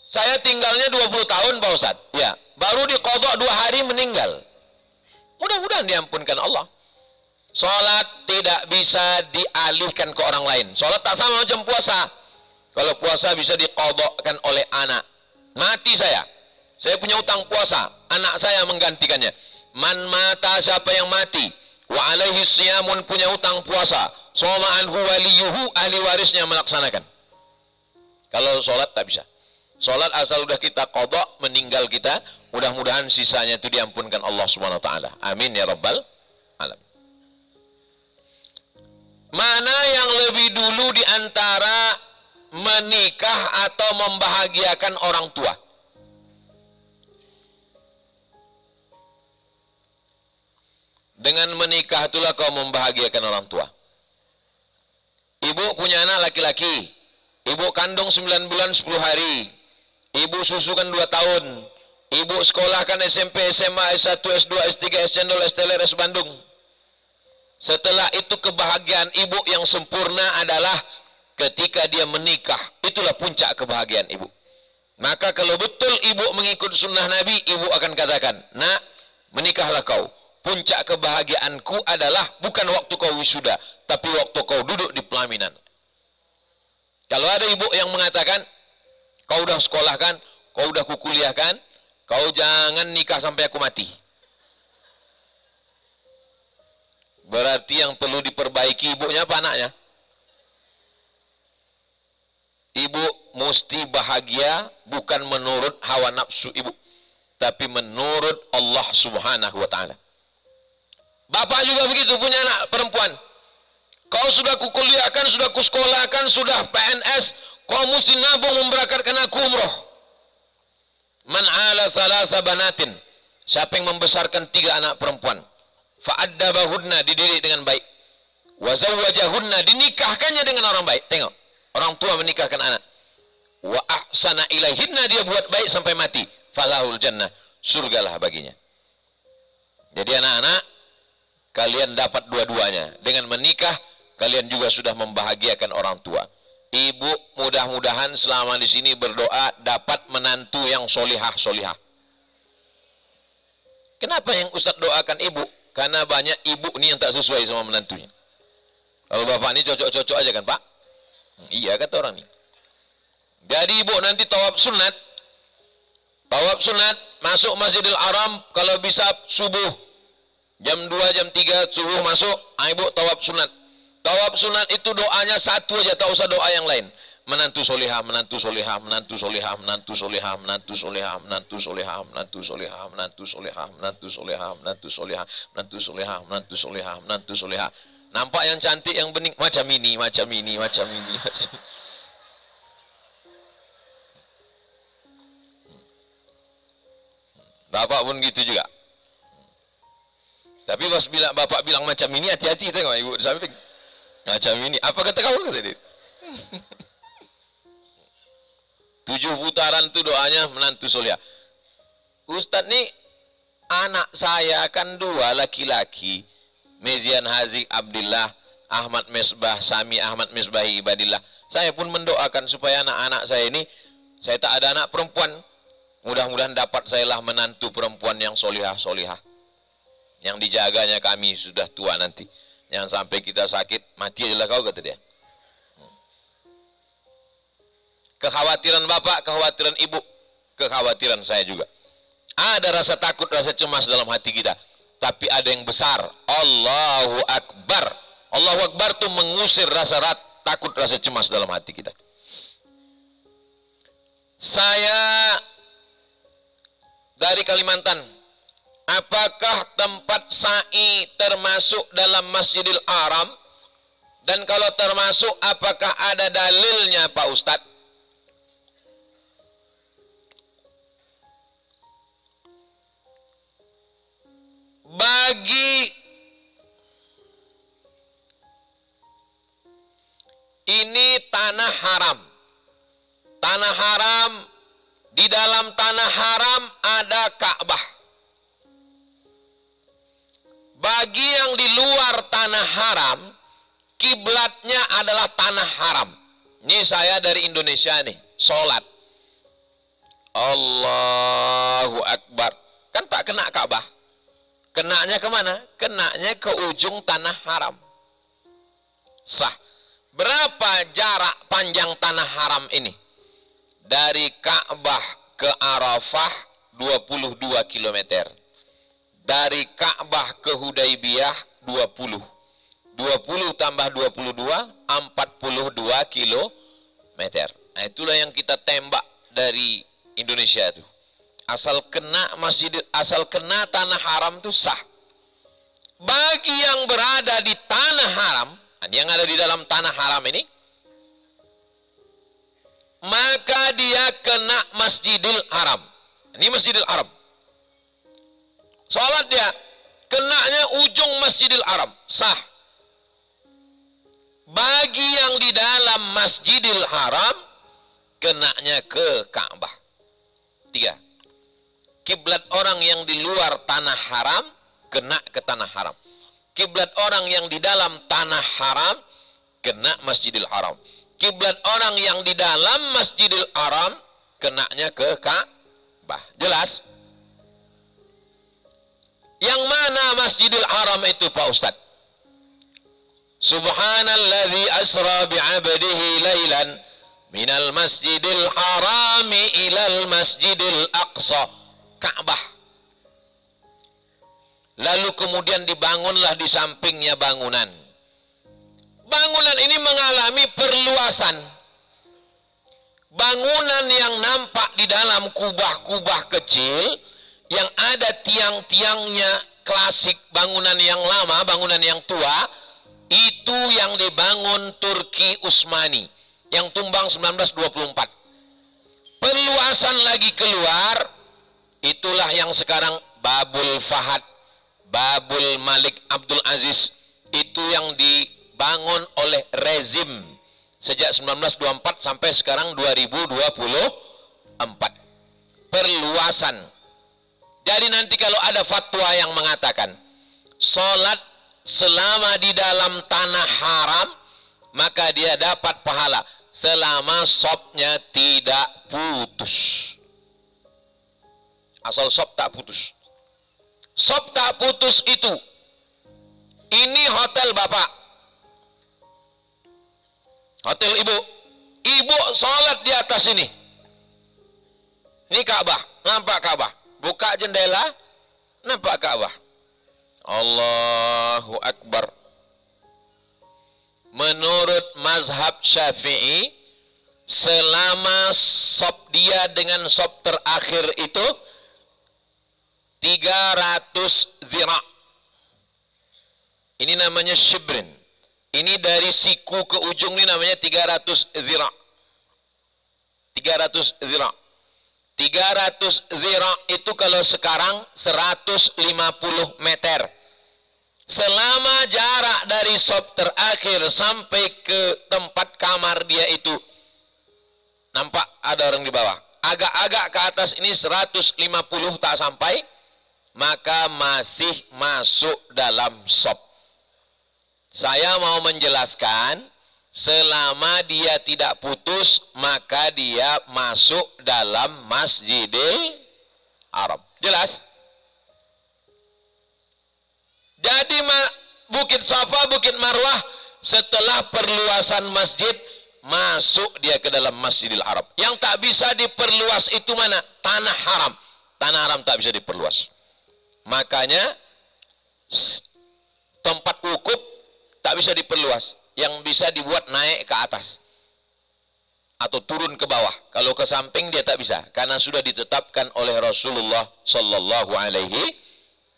Saya tinggalnya 20 tahun Pak Ustadz. Ya, baru diqadha 2 hari meninggal. Mudah-mudahan diampunkan Allah. Sholat tidak bisa dialihkan ke orang lain. Sholat tak sama macam puasa. Kalau puasa bisa diqadhakan oleh anak. Mati saya punya utang puasa, anak saya menggantikannya. Man mata, siapa yang mati, wa alaihi siyamun, punya utang puasa, soma anhu waliyuhu, ahli warisnya melaksanakan. Kalau sholat tak bisa. Sholat asal udah kita qadha, meninggal kita, mudah-mudahan sisanya itu diampunkan Allah Subhanahu wa taala. Amin ya rabbal alamin. Mana yang lebih dulu di antara menikah atau membahagiakan orang tua? Dengan menikah itulah kau membahagiakan orang tua. Ibu punya anak laki-laki, ibu kandung 9 bulan 10 hari, ibu susukan 2 tahun, ibu sekolahkan SMP, SMA, S1, S2, S3, S Cendol, S Teler, S Bandung. Setelah itu kebahagiaan ibu yang sempurna adalah ketika dia menikah. Itulah puncak kebahagiaan ibu. Maka kalau betul ibu mengikut sunnah Nabi, ibu akan katakan, nak, menikahlah kau. Puncak kebahagiaanku adalah bukan waktu kau wisuda, tapi waktu kau duduk di pelaminan. Kalau ada ibu yang mengatakan, kau udah sekolahkan, kau udah kukuliahkan, kau jangan nikah sampai aku mati. Berarti yang perlu diperbaiki ibunya apa anaknya? Ibu mesti bahagia bukan menurut hawa nafsu ibu, tapi menurut Allah Subhanahu wa taala. Bapak juga begitu, punya anak perempuan. Kau sudah kukuliahkan, sudah kusekolahkan, sudah PNS, kau mesti nabung memberangkatkan aku umroh. Man ala salasa banatin, siapa yang membesarkan 3 anak perempuan, fa'addabahunna, dididik dengan baik, wa zawwajahunna, dinikahkannya dengan orang baik. Tengok, orang tua menikahkan anak, wa ahsana ilaihinna, dia buat baik sampai mati, falahul jannah, surgalah baginya. Jadi anak-anak, kalian dapat dua-duanya. Dengan menikah, kalian juga sudah membahagiakan orang tua. Ibu, mudah-mudahan selama di sini berdoa dapat menantu yang solihah-solihah. Kenapa yang Ustadz doakan ibu? Karena banyak ibu ini yang tak sesuai sama menantunya. Kalau bapak ini cocok-cocok aja kan Pak? Iya kata orang ini. Jadi ibu nanti tawaf sunat, masuk Masjidil Haram, kalau bisa subuh. Jam 2, jam 3 subuh masuk, ibu tawaf sunat. Tawaf sunat itu doanya satu aja, tak usah doa yang lain. Menantu solihah, menantu solihah, menantu solihah, menantu solihah, menantu solihah, menantu solihah, menantu solihah, menantu solihah, menantu solihah, menantu solihah, menantu solihah, menantu solihah, menantu solihah. Nampak yang cantik, yang bening, macam ini, macam ini, macam ini, macam ini. Bapak pun gitu juga. Tapi pas bapak bilang macam ini, hati-hati, tengok ibu di samping. Macam ini, apa kata kamu? Kata dia. 7 putaran itu doanya menantu solihah. Ustadz nih, anak saya kan 2 laki-laki, Mezian Hazik Abdillah, Ahmad Mesbah, Sami Ahmad Mesbahi Ibadillah. Saya pun mendoakan supaya anak-anak saya ini, saya tak ada anak perempuan. Mudah-mudahan dapat saya lah menantu perempuan yang solihah-solihah. Yang dijaganya kami sudah tua nanti. Jangan sampai kita sakit, mati aja lah kau, kata dia. Kekhawatiran bapak, kekhawatiran ibu, kekhawatiran saya juga. Ada rasa takut, rasa cemas dalam hati kita. Tapi ada yang besar, Allahu Akbar. Allahu Akbar itu mengusir rasa takut, rasa cemas dalam hati kita. Saya dari Kalimantan. Apakah tempat sa'i termasuk dalam Masjidil Haram? Dan kalau termasuk, apakah ada dalilnya Pak Ustadz? Bagi ini tanah haram. Tanah haram, di dalam tanah haram ada Ka'bah. Bagi yang di luar tanah haram, kiblatnya adalah tanah haram. Ini saya dari Indonesia nih, sholat. Allahu Akbar. Kan tak kena Ka'bah. Kenanya kemana? Kenanya ke ujung tanah haram. Sah. Berapa jarak panjang tanah haram ini? Dari Ka'bah ke Arafah 22 km. Dari Ka'bah ke Hudaybiyah 20. 20 tambah 22, 42 kilometer. Nah, itulah yang kita tembak dari Indonesia itu. Asal kena tanah haram itu sah. Bagi yang berada di tanah haram, yang ada di dalam tanah haram ini, maka dia kena Masjidil Haram. Ini Masjidil Haram. Salat dia kenanya ujung Masjidil Haram, sah. Bagi yang di dalam Masjidil Haram, kenanya ke Ka'bah. 3. Kiblat orang yang di luar tanah haram, kena ke tanah haram. Kiblat orang yang di dalam tanah haram, kena Masjidil Haram. Kiblat orang yang di dalam Masjidil Haram, kenanya ke Ka'bah. Jelas? Yang mana Masjidil Haram itu Pak Ustadz? Subhanalladzi asra bi'abdihi laylan minal masjidil harami ilal masjidil aqsa, Ka'bah. Lalu kemudian dibangunlah di sampingnya bangunan. Bangunan ini mengalami perluasan. Bangunan yang nampak di dalam kubah-kubah kecil, yang ada tiang-tiangnya klasik, bangunan yang lama, bangunan yang tua, itu yang dibangun Turki Utsmani, yang tumbang 1924. Perluasan lagi keluar, itulah yang sekarang Babul Fahad, Babul Malik Abdul Aziz, itu yang dibangun oleh rezim sejak 1924 sampai sekarang 2024. Perluasan. Jadi nanti kalau ada fatwa yang mengatakan sholat selama di dalam tanah haram, maka dia dapat pahala selama sopnya tidak putus. Asal sop tak putus. Sop tak putus itu, ini hotel bapak, hotel ibu. Ibu sholat di atas ini. Ini Ka'bah, nampak Ka'bah. Buka jendela, nampak Ka'bah. Allahu Akbar. Menurut mazhab Syafi'i, selama sop dia dengan sop terakhir itu 300 zira. Ini namanya shibrin. Ini dari siku ke ujung ini namanya 300 zira. 300 zira. 300 zira itu kalau sekarang 150 meter. Selama jarak dari sop terakhir sampai ke tempat kamar dia itu, nampak ada orang di bawah. Agak-agak ke atas ini 150 tak sampai, maka masih masuk dalam sop. Saya mau menjelaskan, selama dia tidak putus, maka dia masuk dalam Masjidil Haram. Jelas? Jadi Bukit Safa, Bukit Marwah, setelah perluasan masjid, masuk dia ke dalam Masjidil Haram. Yang tak bisa diperluas itu mana? Tanah haram. Tanah haram tak bisa diperluas. Makanya tempat wukuf tak bisa diperluas. Yang bisa dibuat naik ke atas atau turun ke bawah. Kalau ke samping dia tak bisa, karena sudah ditetapkan oleh Rasulullah Sallallahu Alaihi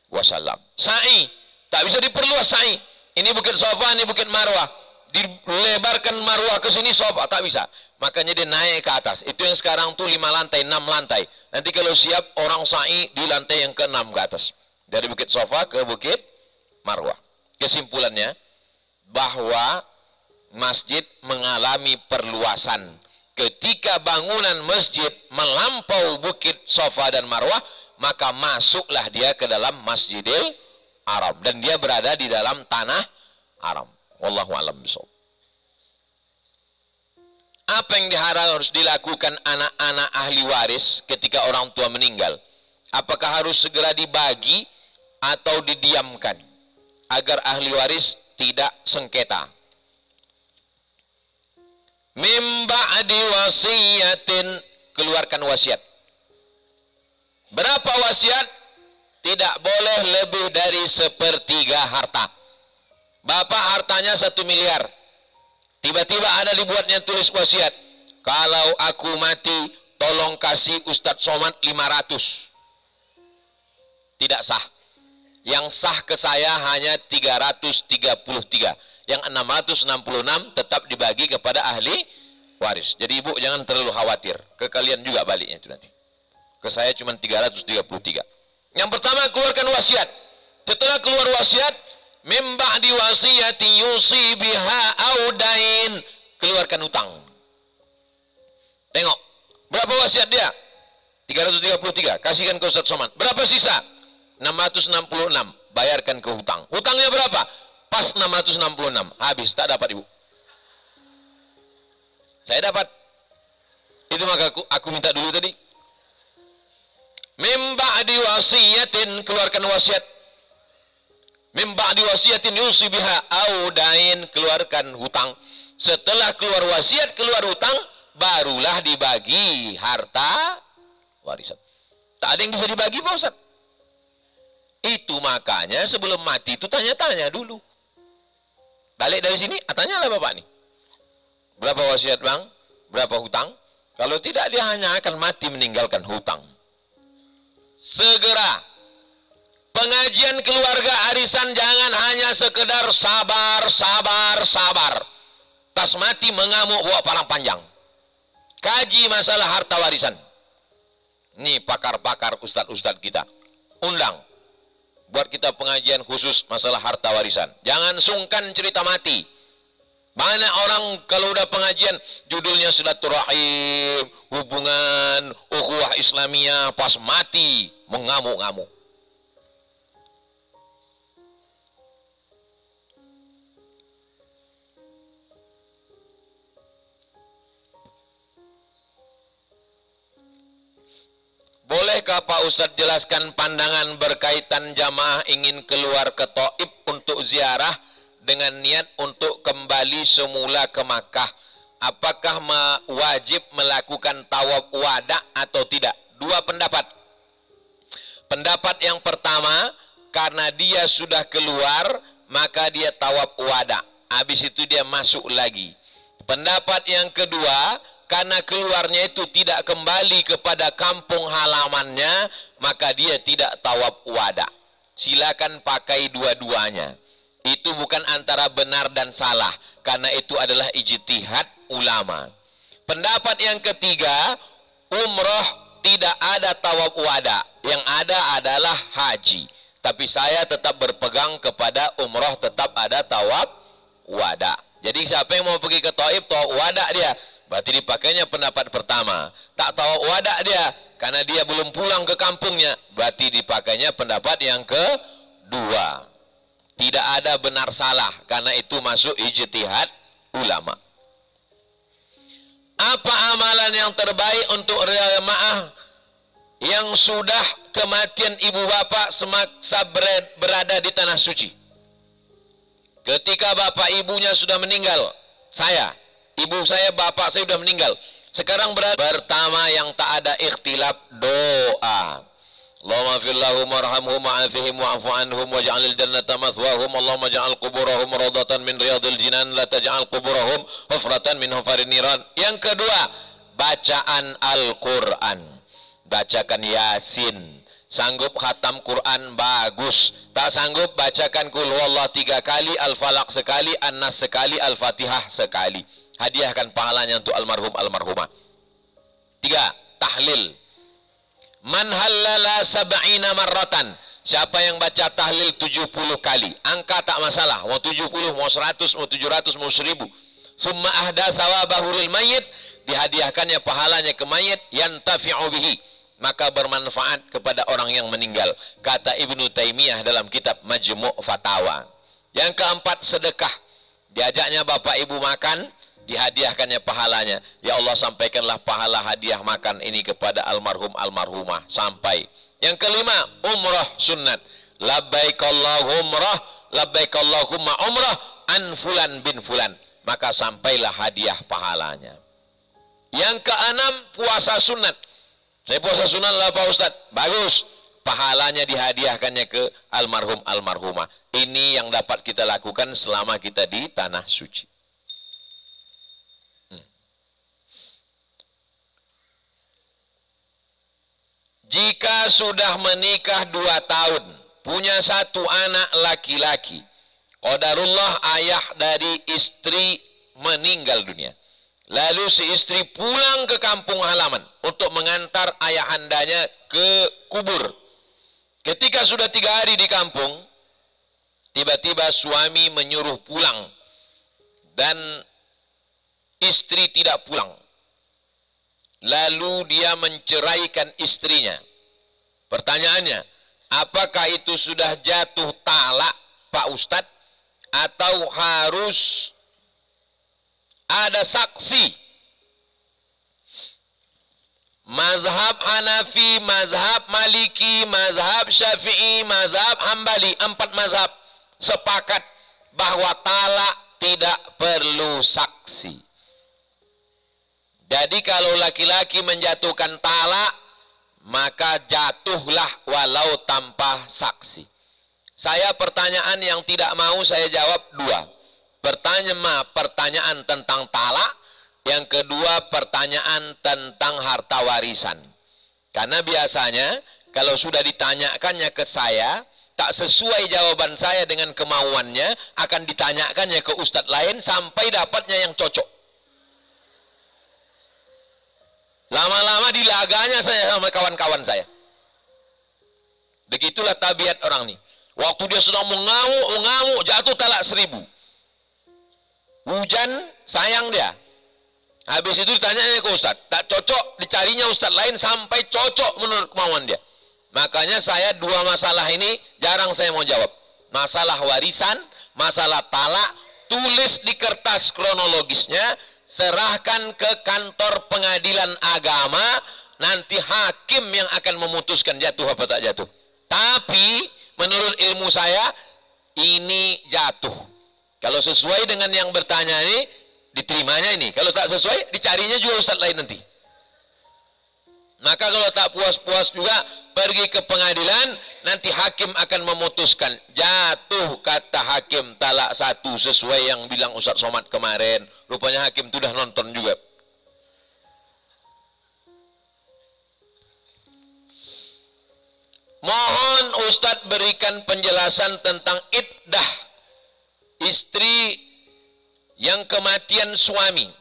Wasallam. Sa'i tak bisa diperluas. Sa'i ini Bukit Safa, ini Bukit Marwah, dilebarkan Marwah ke sini, Safa tak bisa. Makanya dia naik ke atas. Itu yang sekarang tuh 5 lantai, 6 lantai. Nanti kalau siap orang sa'i di lantai yang ke-6 ke atas. Dari Bukit Safa ke Bukit Marwah. Kesimpulannya bahwa masjid mengalami perluasan. Ketika bangunan masjid melampau Bukit Safa dan Marwah, maka masuklah dia ke dalam Masjidil Haram, dan dia berada di dalam tanah haram. Wallahu a'lam bishawab. Apa yang harus dilakukan anak-anak ahli waris ketika orang tua meninggal? Apakah harus segera dibagi atau didiamkan agar ahli waris tidak sengketa? Mim ba'di wasiyatin, keluarkan wasiat. Berapa wasiat? Tidak boleh lebih dari 1/3 harta. Bapak hartanya 1 miliar. Tiba-tiba ada dibuatnya tulis wasiat. Kalau aku mati, tolong kasih Ustadz Somad 500. Tidak sah. Yang sah ke saya hanya 333. Yang 666 tetap dibagi kepada ahli waris. Jadi ibu jangan terlalu khawatir. Ke kalian juga baliknya itu nanti. Ke saya cuma 333. Yang pertama, keluarkan wasiat. Setelah keluar wasiat, mim ba'di wasiyati yusi biha audain, keluarkan hutang. Tengok, berapa wasiat dia? 333, kasihkan ke Ustadz Somad. Berapa sisa? 666, bayarkan ke hutang. Hutangnya berapa? Pas 666, habis, tak dapat ibu. Saya dapat. Itu maka aku minta dulu tadi. Mim ba'di wasiyatin, keluarkan wasiat. Mim ba'di wasiyatin yusi biha audain, keluarkan hutang. Setelah keluar wasiat, keluar hutang, barulah dibagi harta warisan. Tak ada yang bisa dibagi, Pak Ustaz. Itu makanya sebelum mati itu tanya-tanya dulu. Balik dari sini, tanyalah Bapak nih. Berapa wasiat Bang? Berapa hutang? Kalau tidak, dia hanya akan mati meninggalkan hutang. Segera pengajian keluarga arisan, jangan hanya sekedar sabar. Tas mati mengamuk bawa palang panjang. Kaji masalah harta warisan. Ini pakar-pakar ustadz-ustadz kita. Undang. Buat kita pengajian khusus masalah harta warisan. Jangan sungkan cerita mati. Banyak orang kalau udah pengajian judulnya silaturahim, hubungan, ukhuwah Islamiyah, pas mati mengamuk-ngamuk. Bolehkah Pak Ustadz jelaskan pandangan berkaitan jamaah ingin keluar ke Taif untuk ziarah dengan niat untuk kembali semula ke Makkah? Apakah wajib melakukan tawaf wada atau tidak? Dua pendapat. Pendapat yang pertama, karena dia sudah keluar, maka dia tawaf wada. Habis itu dia masuk lagi. Pendapat yang kedua, karena keluarnya itu tidak kembali kepada kampung halamannya, maka dia tidak tawaf wada. Silakan pakai dua-duanya. Itu bukan antara benar dan salah, karena itu adalah ijtihad ulama. Pendapat yang ketiga, umroh tidak ada tawaf wada, yang ada adalah haji. Tapi saya tetap berpegang kepada umroh tetap ada tawaf wada. Jadi siapa yang mau pergi ke Taif, tawaf wada dia. Berarti dipakainya pendapat pertama. Tak tawaf wada dia, karena dia belum pulang ke kampungnya. Berarti dipakainya pendapat yang kedua. Tidak ada benar salah, karena itu masuk ijtihad ulama. Apa amalan yang terbaik untuk jamaah yang sudah kematian ibu bapak semasa berada di tanah suci? Ketika bapak ibunya sudah meninggal, ibu saya, bapak saya sudah meninggal. Sekarang pertama yang tak ada ikhtilaf, doa. Allahumma fillahum warhamhum wa'afihim wa'afu anhum waj'alil jannata mathwahum. Allahumma ja'al kuburahum rawdatan min riyadil jinan, la taj'al kuburahum hufratan min hufarin niran. Yang kedua, bacaan Al-Quran. Bacakan Yasin. Sanggup khatam Quran, bagus. Tak sanggup, bacakan Qul Huwallah 3 kali, Al-Falaq sekali, An-Nas sekali, Al-Fatihah sekali. Hadiahkan pahalanya untuk almarhum almarhumah. 3. Tahlil. Man halala sab'ina marratan. Siapa yang baca tahlil 70 kali, angka tak masalah, mau 70, mau 100, mau 700, mau 1000. Summa ahda thawabahu lil mayyit, dihadiahkannya pahalanya ke mayit, yantafi'u bihi, maka bermanfaat kepada orang yang meninggal. Kata Ibnu Taimiyah dalam kitab Majmu' Fatawa. Yang keempat, sedekah. Diajaknya bapak ibu makan, dihadiahkannya pahalanya. Ya Allah, sampaikanlah pahala hadiah makan ini kepada almarhum almarhumah sampai. Yang kelima, umrah sunnat. Labbaik Allahumma umrah an fulan bin fulan, maka sampailah hadiah pahalanya. Yang keenam, puasa sunat. Saya puasa sunat lah Pak Ustadz, bagus, pahalanya dihadiahkannya ke almarhum almarhumah. Ini yang dapat kita lakukan selama kita di tanah suci. Jika sudah menikah 2 tahun, punya 1 anak laki-laki, qadarullah ayah dari istri meninggal dunia. Lalu si istri pulang ke kampung halaman untuk mengantar ayahandanya ke kubur. Ketika sudah 3 hari di kampung, tiba-tiba suami menyuruh pulang dan istri tidak pulang. Lalu dia menceraikan istrinya. Pertanyaannya, apakah itu sudah jatuh talak Pak Ustadz, atau harus ada saksi? Mazhab Hanafi, mazhab Maliki, mazhab Syafi'i, mazhab Hambali, 4 mazhab sepakat bahwa talak tidak perlu saksi. Jadi kalau laki-laki menjatuhkan talak, maka jatuhlah walau tanpa saksi. Saya pertanyaan yang tidak mau saya jawab 2. Pertanyaan tentang talak, yang kedua pertanyaan tentang harta warisan. Karena biasanya kalau sudah ditanyakannya ke saya, tak sesuai jawaban saya dengan kemauannya, akan ditanyakannya ke ustadz lain sampai dapatnya yang cocok. Lama-lama dilaganya saya sama kawan-kawan saya. Begitulah tabiat orang ini. Waktu dia sedang mengamuk, jatuh talak 1000. Hujan, sayang dia. Habis itu ditanyanya ke ustadz, tak cocok, dicarinya ustadz lain sampai cocok menurut kemauan dia. Makanya saya 2 masalah ini jarang saya mau jawab. Masalah warisan, masalah talak, tulis di kertas kronologisnya, serahkan ke kantor pengadilan agama, nanti hakim yang akan memutuskan jatuh apa tak jatuh. Tapi menurut ilmu saya ini jatuh. Kalau sesuai dengan yang bertanya ini, diterimanya ini. Kalau tak sesuai, dicarinya juga ustadz lain nanti. Maka kalau tak puas-puas juga, pergi ke pengadilan, nanti hakim akan memutuskan. Jatuh kata hakim talak 1 sesuai yang bilang Ustadz Somad kemarin. Rupanya hakim itu sudah nonton juga. Mohon Ustadz berikan penjelasan tentang iddah istri yang kematian suami.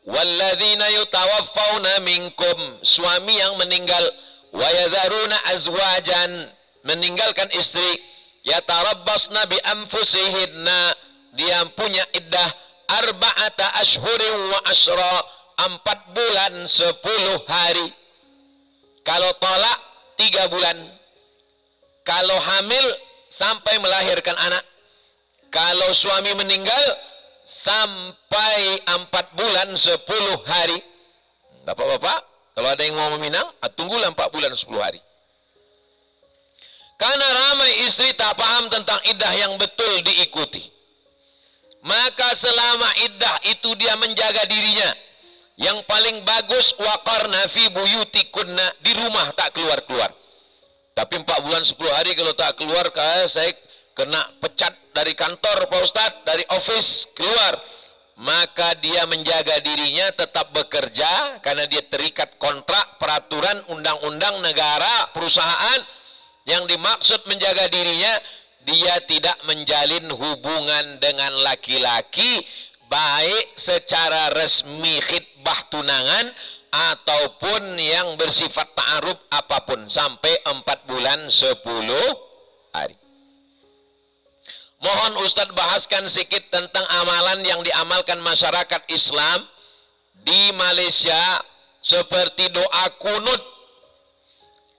Walladzina yutawaffawna minkum, suami yang meninggal, wa yadharuna azwajan, meninggalkan istri, yatarabbasna bi anfusihinna, dia punya iddah arba'ata ashhurin wa asyra, 4 bulan 10 hari. Kalau tolak 3 bulan. Kalau hamil sampai melahirkan anak. Kalau suami meninggal sampai 4 bulan 10 hari. Bapak-bapak, kalau ada yang mau meminang, tunggulah 4 bulan 10 hari. Karena ramai istri tak paham tentang iddah yang betul diikuti. Maka selama iddah itu dia menjaga dirinya. Yang paling bagus, waqarna fi buyutikunna, di rumah tak keluar-keluar. Tapi 4 bulan 10 hari kalau tak keluar, saya kena pecat dari kantor Pak Ustadz, dari office keluar. Maka dia menjaga dirinya tetap bekerja karena dia terikat kontrak, peraturan, undang-undang negara, perusahaan. Yang dimaksud menjaga dirinya, dia tidak menjalin hubungan dengan laki-laki, baik secara resmi khitbah tunangan ataupun yang bersifat ta'aruf apapun, sampai 4 bulan 10 hari. Mohon Ustadz bahaskan sedikit tentang amalan yang diamalkan masyarakat Islam di Malaysia seperti doa kunut.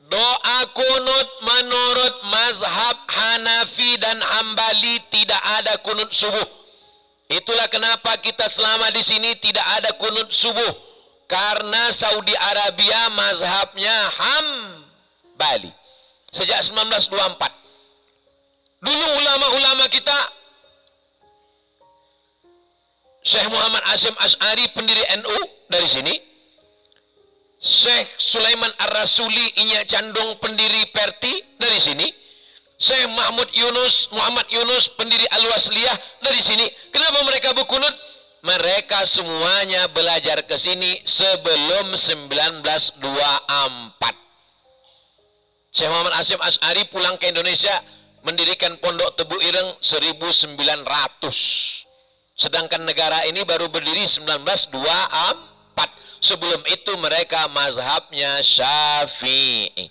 Doa kunut menurut mazhab Hanafi dan Hambali tidak ada kunut subuh. Itulah kenapa kita selama di sini tidak ada kunut subuh, karena Saudi Arabia mazhabnya Hambali sejak 1924. Dulu ulama-ulama kita, Syekh Muhammad Hashim Asy'ari pendiri NU dari sini, Syekh Sulaiman Ar-Rasuli Inya Candong pendiri Perti dari sini, Syekh Muhammad Yunus pendiri Al-Wasliyah dari sini. Kenapa mereka berkunut? Mereka semuanya belajar ke sini sebelum 1924. Syekh Muhammad Hashim Asy'ari pulang ke Indonesia mendirikan Pondok Tebu Ireng 1900. Sedangkan negara ini baru berdiri 1924. Sebelum itu mereka mazhabnya Syafi'i.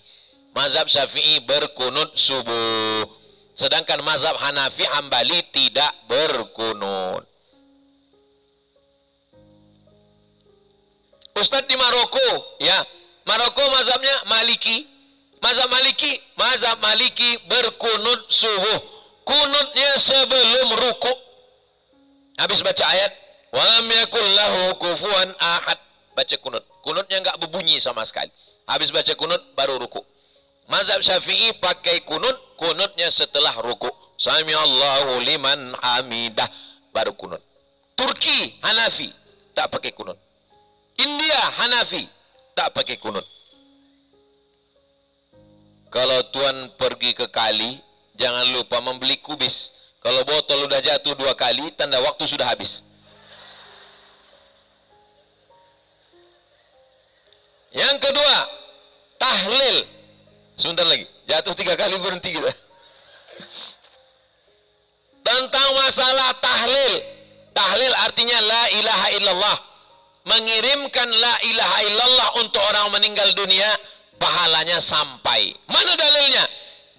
Mazhab Syafi'i berkunut subuh. Sedangkan mazhab Hanafi Hambali tidak berkunut. Ustadz di Maroko, ya, Maroko mazhabnya Maliki. Mazhab Maliki berkunut subuh. Kunutnya sebelum ruku. Habis baca ayat, walam yakul lahu kufuwan ahad, baca kunut. Kunutnya enggak berbunyi sama sekali. Habis baca kunut baru ruku. Mazhab Syafi'i pakai kunut, kunutnya setelah ruku. Sami'allahu liman hamidah, baru kunut. Turki Hanafi tak pakai kunut. India Hanafi tak pakai kunut. Kalau tuan pergi ke kali, jangan lupa membeli kubis. Kalau botol udah jatuh 2 kali, tanda waktu sudah habis. Yang kedua, tahlil. Sebentar lagi, jatuh 3 kali berhenti kita. Tentang masalah tahlil. Tahlil artinya la ilaha illallah. Mengirimkan la ilaha illallah untuk orang meninggal dunia, pahalanya sampai. Mana dalilnya?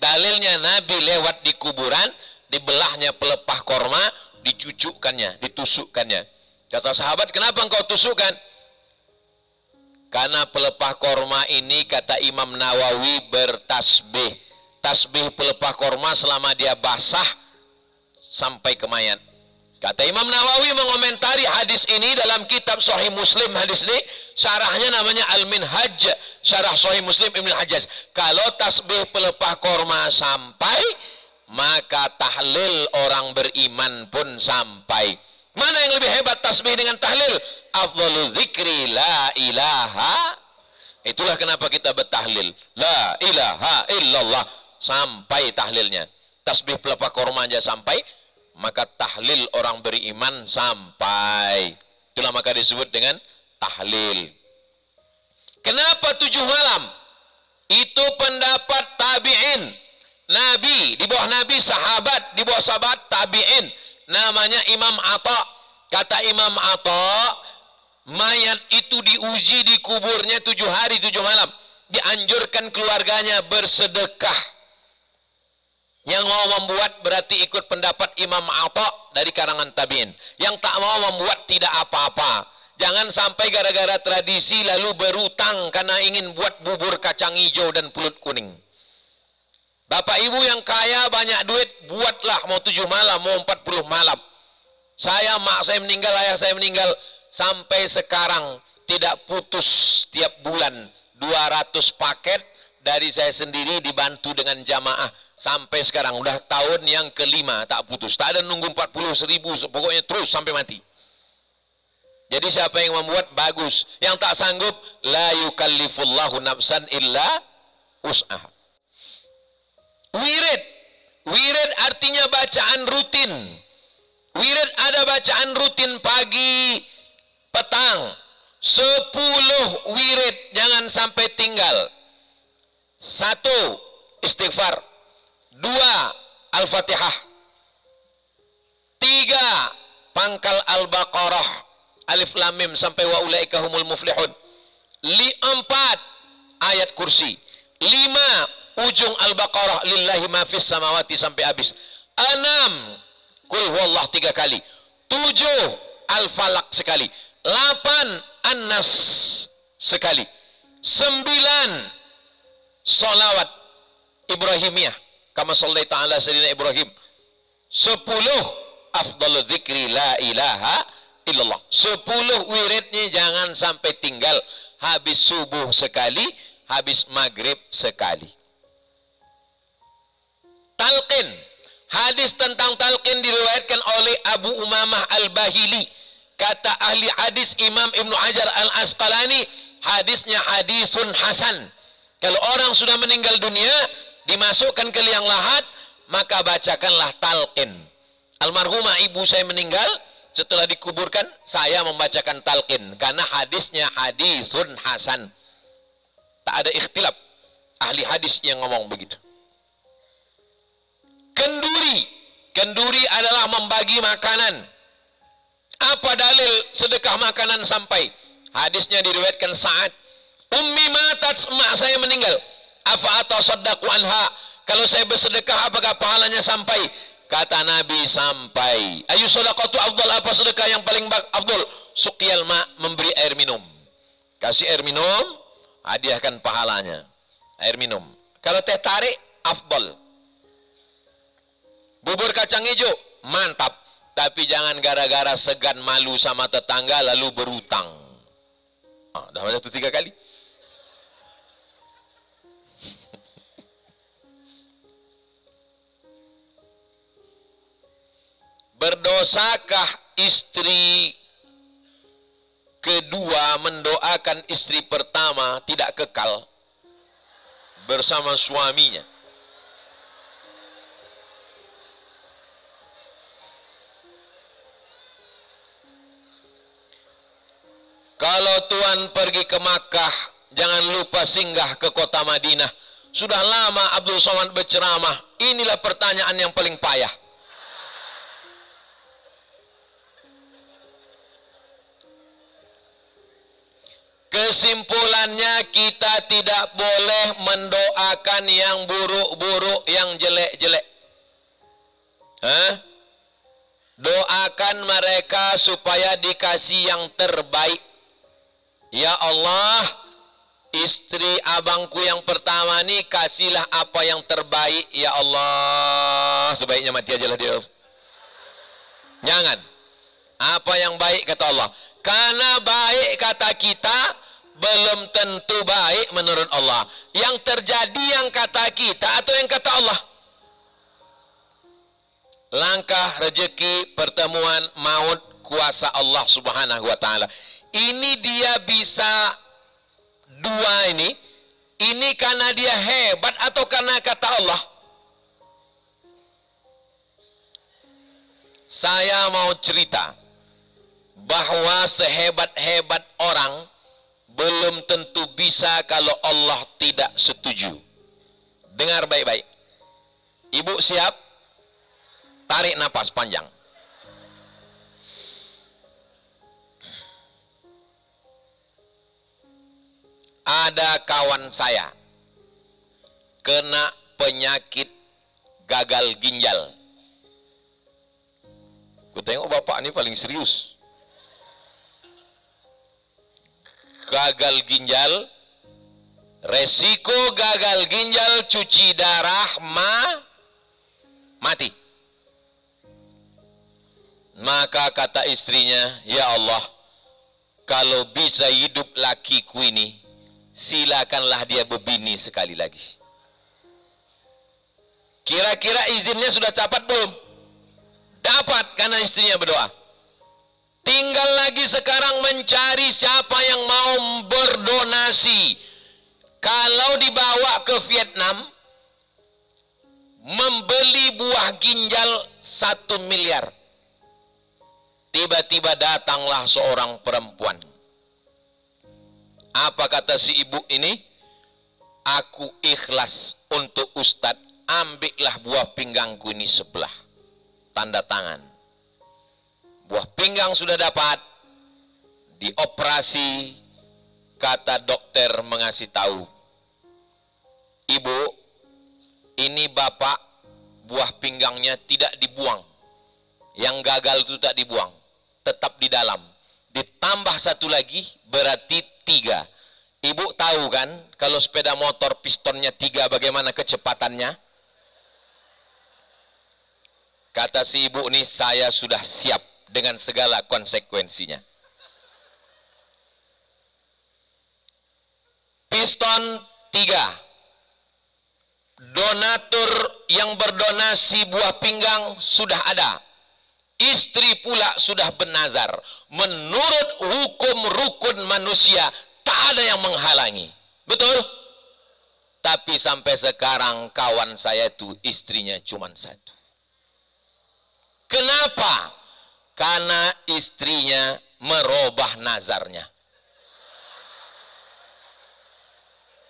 Dalilnya Nabi lewat di kuburan, dibelahnya pelepah korma, dicucukkannya, ditusukkannya. Kata sahabat, kenapa engkau tusukkan? Karena pelepah korma ini, kata Imam Nawawi, bertasbih. Tasbih pelepah korma selama dia basah sampai ke mayat. Kata Imam Nawawi mengomentari hadis ini dalam kitab Sahih Muslim. Hadis ini syarahnya namanya Al-Minhaj, syarah Sahih Muslim Ibn Hajjaj. Kalau tasbih pelepah korma sampai, maka tahlil orang beriman pun sampai. Mana yang lebih hebat tasbih dengan tahlil? Afdalu dzikri la ilaha. Itulah kenapa kita bertahlil. La ilaha illallah. Sampai tahlilnya. Tasbih pelepah korma aja sampai, maka tahlil orang beriman sampai. Itulah maka disebut dengan tahlil. Kenapa 7 malam? Itu pendapat tabi'in. Nabi, di bawah Nabi sahabat, di bawah sahabat tabi'in. Namanya Imam Atha. Kata Imam Atha, mayat itu diuji di kuburnya 7 hari 7 malam. Dianjurkan keluarganya bersedekah. Yang mau membuat berarti ikut pendapat Imam Atha dari karangan tabi'in. Yang tak mau membuat tidak apa-apa. Jangan sampai gara-gara tradisi lalu berutang karena ingin buat bubur kacang hijau dan pulut kuning. Bapak ibu yang kaya banyak duit, buatlah mau 7 malam, mau 40 malam. Saya, mak saya meninggal, ayah saya meninggal, sampai sekarang tidak putus tiap bulan 200 paket dari saya sendiri dibantu dengan jamaah. Sampai sekarang udah tahun yang ke-5 tak putus. Tak ada nunggu 40.000, pokoknya terus sampai mati. Jadi siapa yang membuat bagus, yang tak sanggup, la yukallifullahu nafsan illa us'aha. Wirid. Wirid artinya bacaan rutin. Wirid ada bacaan rutin pagi, petang. 10 wirid, jangan sampai tinggal. 1, istighfar. 2, Al-Fatihah. 3, pangkal Al-Baqarah, Alif Lam Mim sampai wa ulaika humul muflihun. 4, ayat kursi. 5, ujung Al-Baqarah, lillahi ma fis samawati sampai habis. 6, Qul huwallah 3 kali. 7, Al-Falaq sekali. 8, An-Nas sekali. 9, Salawat Ibrahimiyah, kama sallaita ala sayyidina Ibrahim. 10, afdalu dzikri la ilaha illallah. 10 wiridnya jangan sampai tinggal. Habis subuh sekali, habis maghrib sekali. Talqin. Hadis tentang talqin diriwayatkan oleh Abu Umamah Al-Bahili. Kata ahli hadis Imam Ibnu Hajar Al-Asqalani, hadisnya hadisun hasan. Kalau orang sudah meninggal dunia, dimasukkan ke liang lahat, maka bacakanlah talqin. Almarhumah ibu saya meninggal, setelah dikuburkan, saya membacakan talqin. Karena hadisnya hadisun hasan. Tak ada ikhtilaf. Ahli hadis yang ngomong begitu. Kenduri. Kenduri adalah membagi makanan. Apa dalil sedekah makanan sampai? Hadisnya diriwayatkan Sa'ad. Ummi matat, emak saya meninggal. Afa atasaddaqu anha. Kalau saya bersedekah apakah pahalanya sampai? Kata Nabi sampai. Ayu sedekatu afdal, apa sedekah yang paling afdal? Suqyal ma, memberi air minum. Kasih air minum, hadiahkan pahalanya. Air minum. Kalau teh tarik, afdal. Bubur kacang hijau, mantap. Tapi jangan gara-gara segan malu sama tetangga lalu berutang. Dah baca itu 3 kali. Berdosakah istri kedua mendoakan istri pertama tidak kekal bersama suaminya? Kalau tuan pergi ke Makkah, jangan lupa singgah ke kota Madinah. Sudah lama Abdul Somad berceramah. Inilah pertanyaan yang paling payah. Kesimpulannya, kita tidak boleh mendoakan yang buruk-buruk, yang jelek-jelek. Doakan mereka supaya dikasih yang terbaik. Ya Allah, istri abangku yang pertama nih, kasihlah apa yang terbaik. Ya Allah, sebaiknya mati aja lah dia. Jangan. Apa yang baik kata Allah. Karena baik kata kita, belum tentu baik menurut Allah. Yang terjadi yang kata kita atau yang kata Allah. Langkah, rezeki, pertemuan, maut, kuasa Allah subhanahu wa ta'ala. Ini dia bisa dua ini. Ini karena dia hebat atau karena kata Allah? Saya mau cerita bahwa sehebat-hebat orang belum tentu bisa kalau Allah tidak setuju. Dengar baik-baik. Ibu siap? Tarik napas panjang. Ada kawan saya kena penyakit gagal ginjal. Ku tengok bapak ini paling serius. Gagal ginjal, resiko gagal ginjal, cuci darah, mati. Maka kata istrinya, ya Allah, kalau bisa hidup lakiku ini, silakanlah dia berbini sekali lagi. Kira-kira izinnya sudah dapat belum? Dapat, karena istrinya berdoa. Tinggal lagi sekarang mencari siapa yang mau berdonasi. Kalau dibawa ke Vietnam, membeli buah ginjal 1 miliar. Tiba-tiba datanglah seorang perempuan. Apa kata si ibu ini? Aku ikhlas untuk Ustadz, ambillah buah pinggangku ini sebelah. Tanda tangan. Buah pinggang sudah dapat. Dioperasi. Kata dokter mengasih tahu, Ibu, ini bapak buah pinggangnya tidak dibuang. Yang gagal itu tak dibuang, tetap di dalam. Ditambah 1 lagi berarti 3. Ibu tahu kan kalau sepeda motor pistonnya 3 bagaimana kecepatannya? Kata si ibu ini, saya sudah siap dengan segala konsekuensinya. Piston 3. Donatur yang berdonasi buah pinggang sudah ada. Istri pula sudah bernazar. Menurut hukum rukun manusia, tak ada yang menghalangi. Betul? Tapi sampai sekarang kawan saya itu istrinya cuma satu. Kenapa? Karena istrinya merubah nazarnya.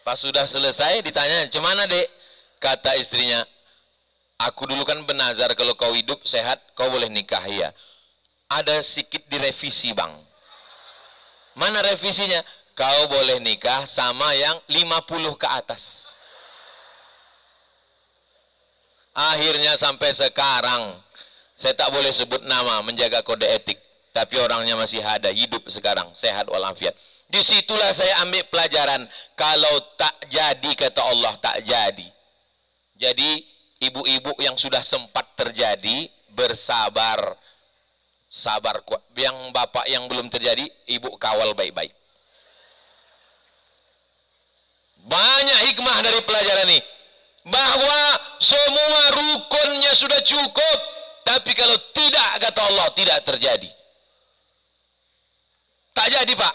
Pas sudah selesai ditanya, "Cemana, Dek?" Kata istrinya, "Aku dulu kan bernazar kalau kau hidup sehat, kau boleh nikah." Ya. Ada sedikit direvisi, Bang. Mana revisinya? Kau boleh nikah sama yang 50 ke atas. Akhirnya sampai sekarang, saya tak boleh sebut nama, menjaga kode etik. Tapi orangnya masih ada, hidup sekarang, sehat walafiat. Disitulah saya ambil pelajaran, kalau tak jadi kata Allah, tak jadi. Jadi ibu-ibu yang sudah sempat terjadi, bersabar, sabar kuat. Yang bapak yang belum terjadi, ibu kawal baik-baik. Banyak hikmah dari pelajaran ini, bahwa semua rukunnya sudah cukup, tapi kalau tidak kata Allah, tidak terjadi. Tak jadi, Pak.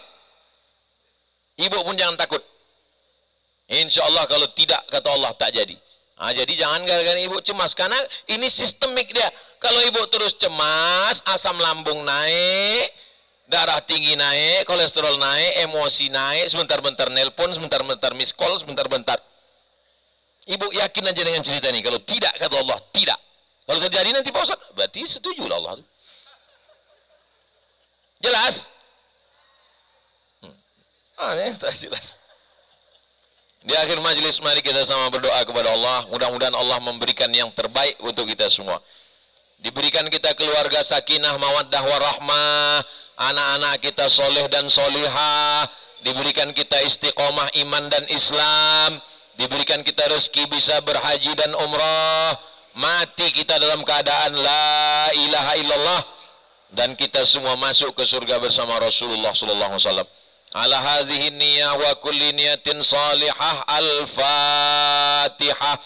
Ibu pun jangan takut. Insya Allah kalau tidak kata Allah, tak jadi. Jadi jangan gara-gara ibu cemas, karena ini sistemik dia. Kalau ibu terus cemas, asam lambung naik, darah tinggi naik, kolesterol naik, emosi naik, sebentar-bentar nelpon, sebentar-bentar miss call, sebentar-bentar. Ibu yakin aja dengan cerita ini, kalau tidak kata Allah, tidak. Kalau terjadi nanti Pak Ustaz, berarti setuju lah Allah. Jelas? Tak jelas. Di akhir majelis, mari kita sama berdoa kepada Allah. Mudah-mudahan Allah memberikan yang terbaik untuk kita semua. Diberikan kita keluarga sakinah, mawaddah, warahmah. Anak-anak kita soleh dan solihah. Diberikan kita istiqomah iman dan Islam. Diberikan kita rezeki bisa berhaji dan umrah. Mati kita dalam keadaan la ilaha illallah. Dan kita semua masuk ke surga bersama Rasulullah sallallahu alaihi wasallam. Ala hazihi niyah wa kulli niyatin salihah. Al-Fatihah.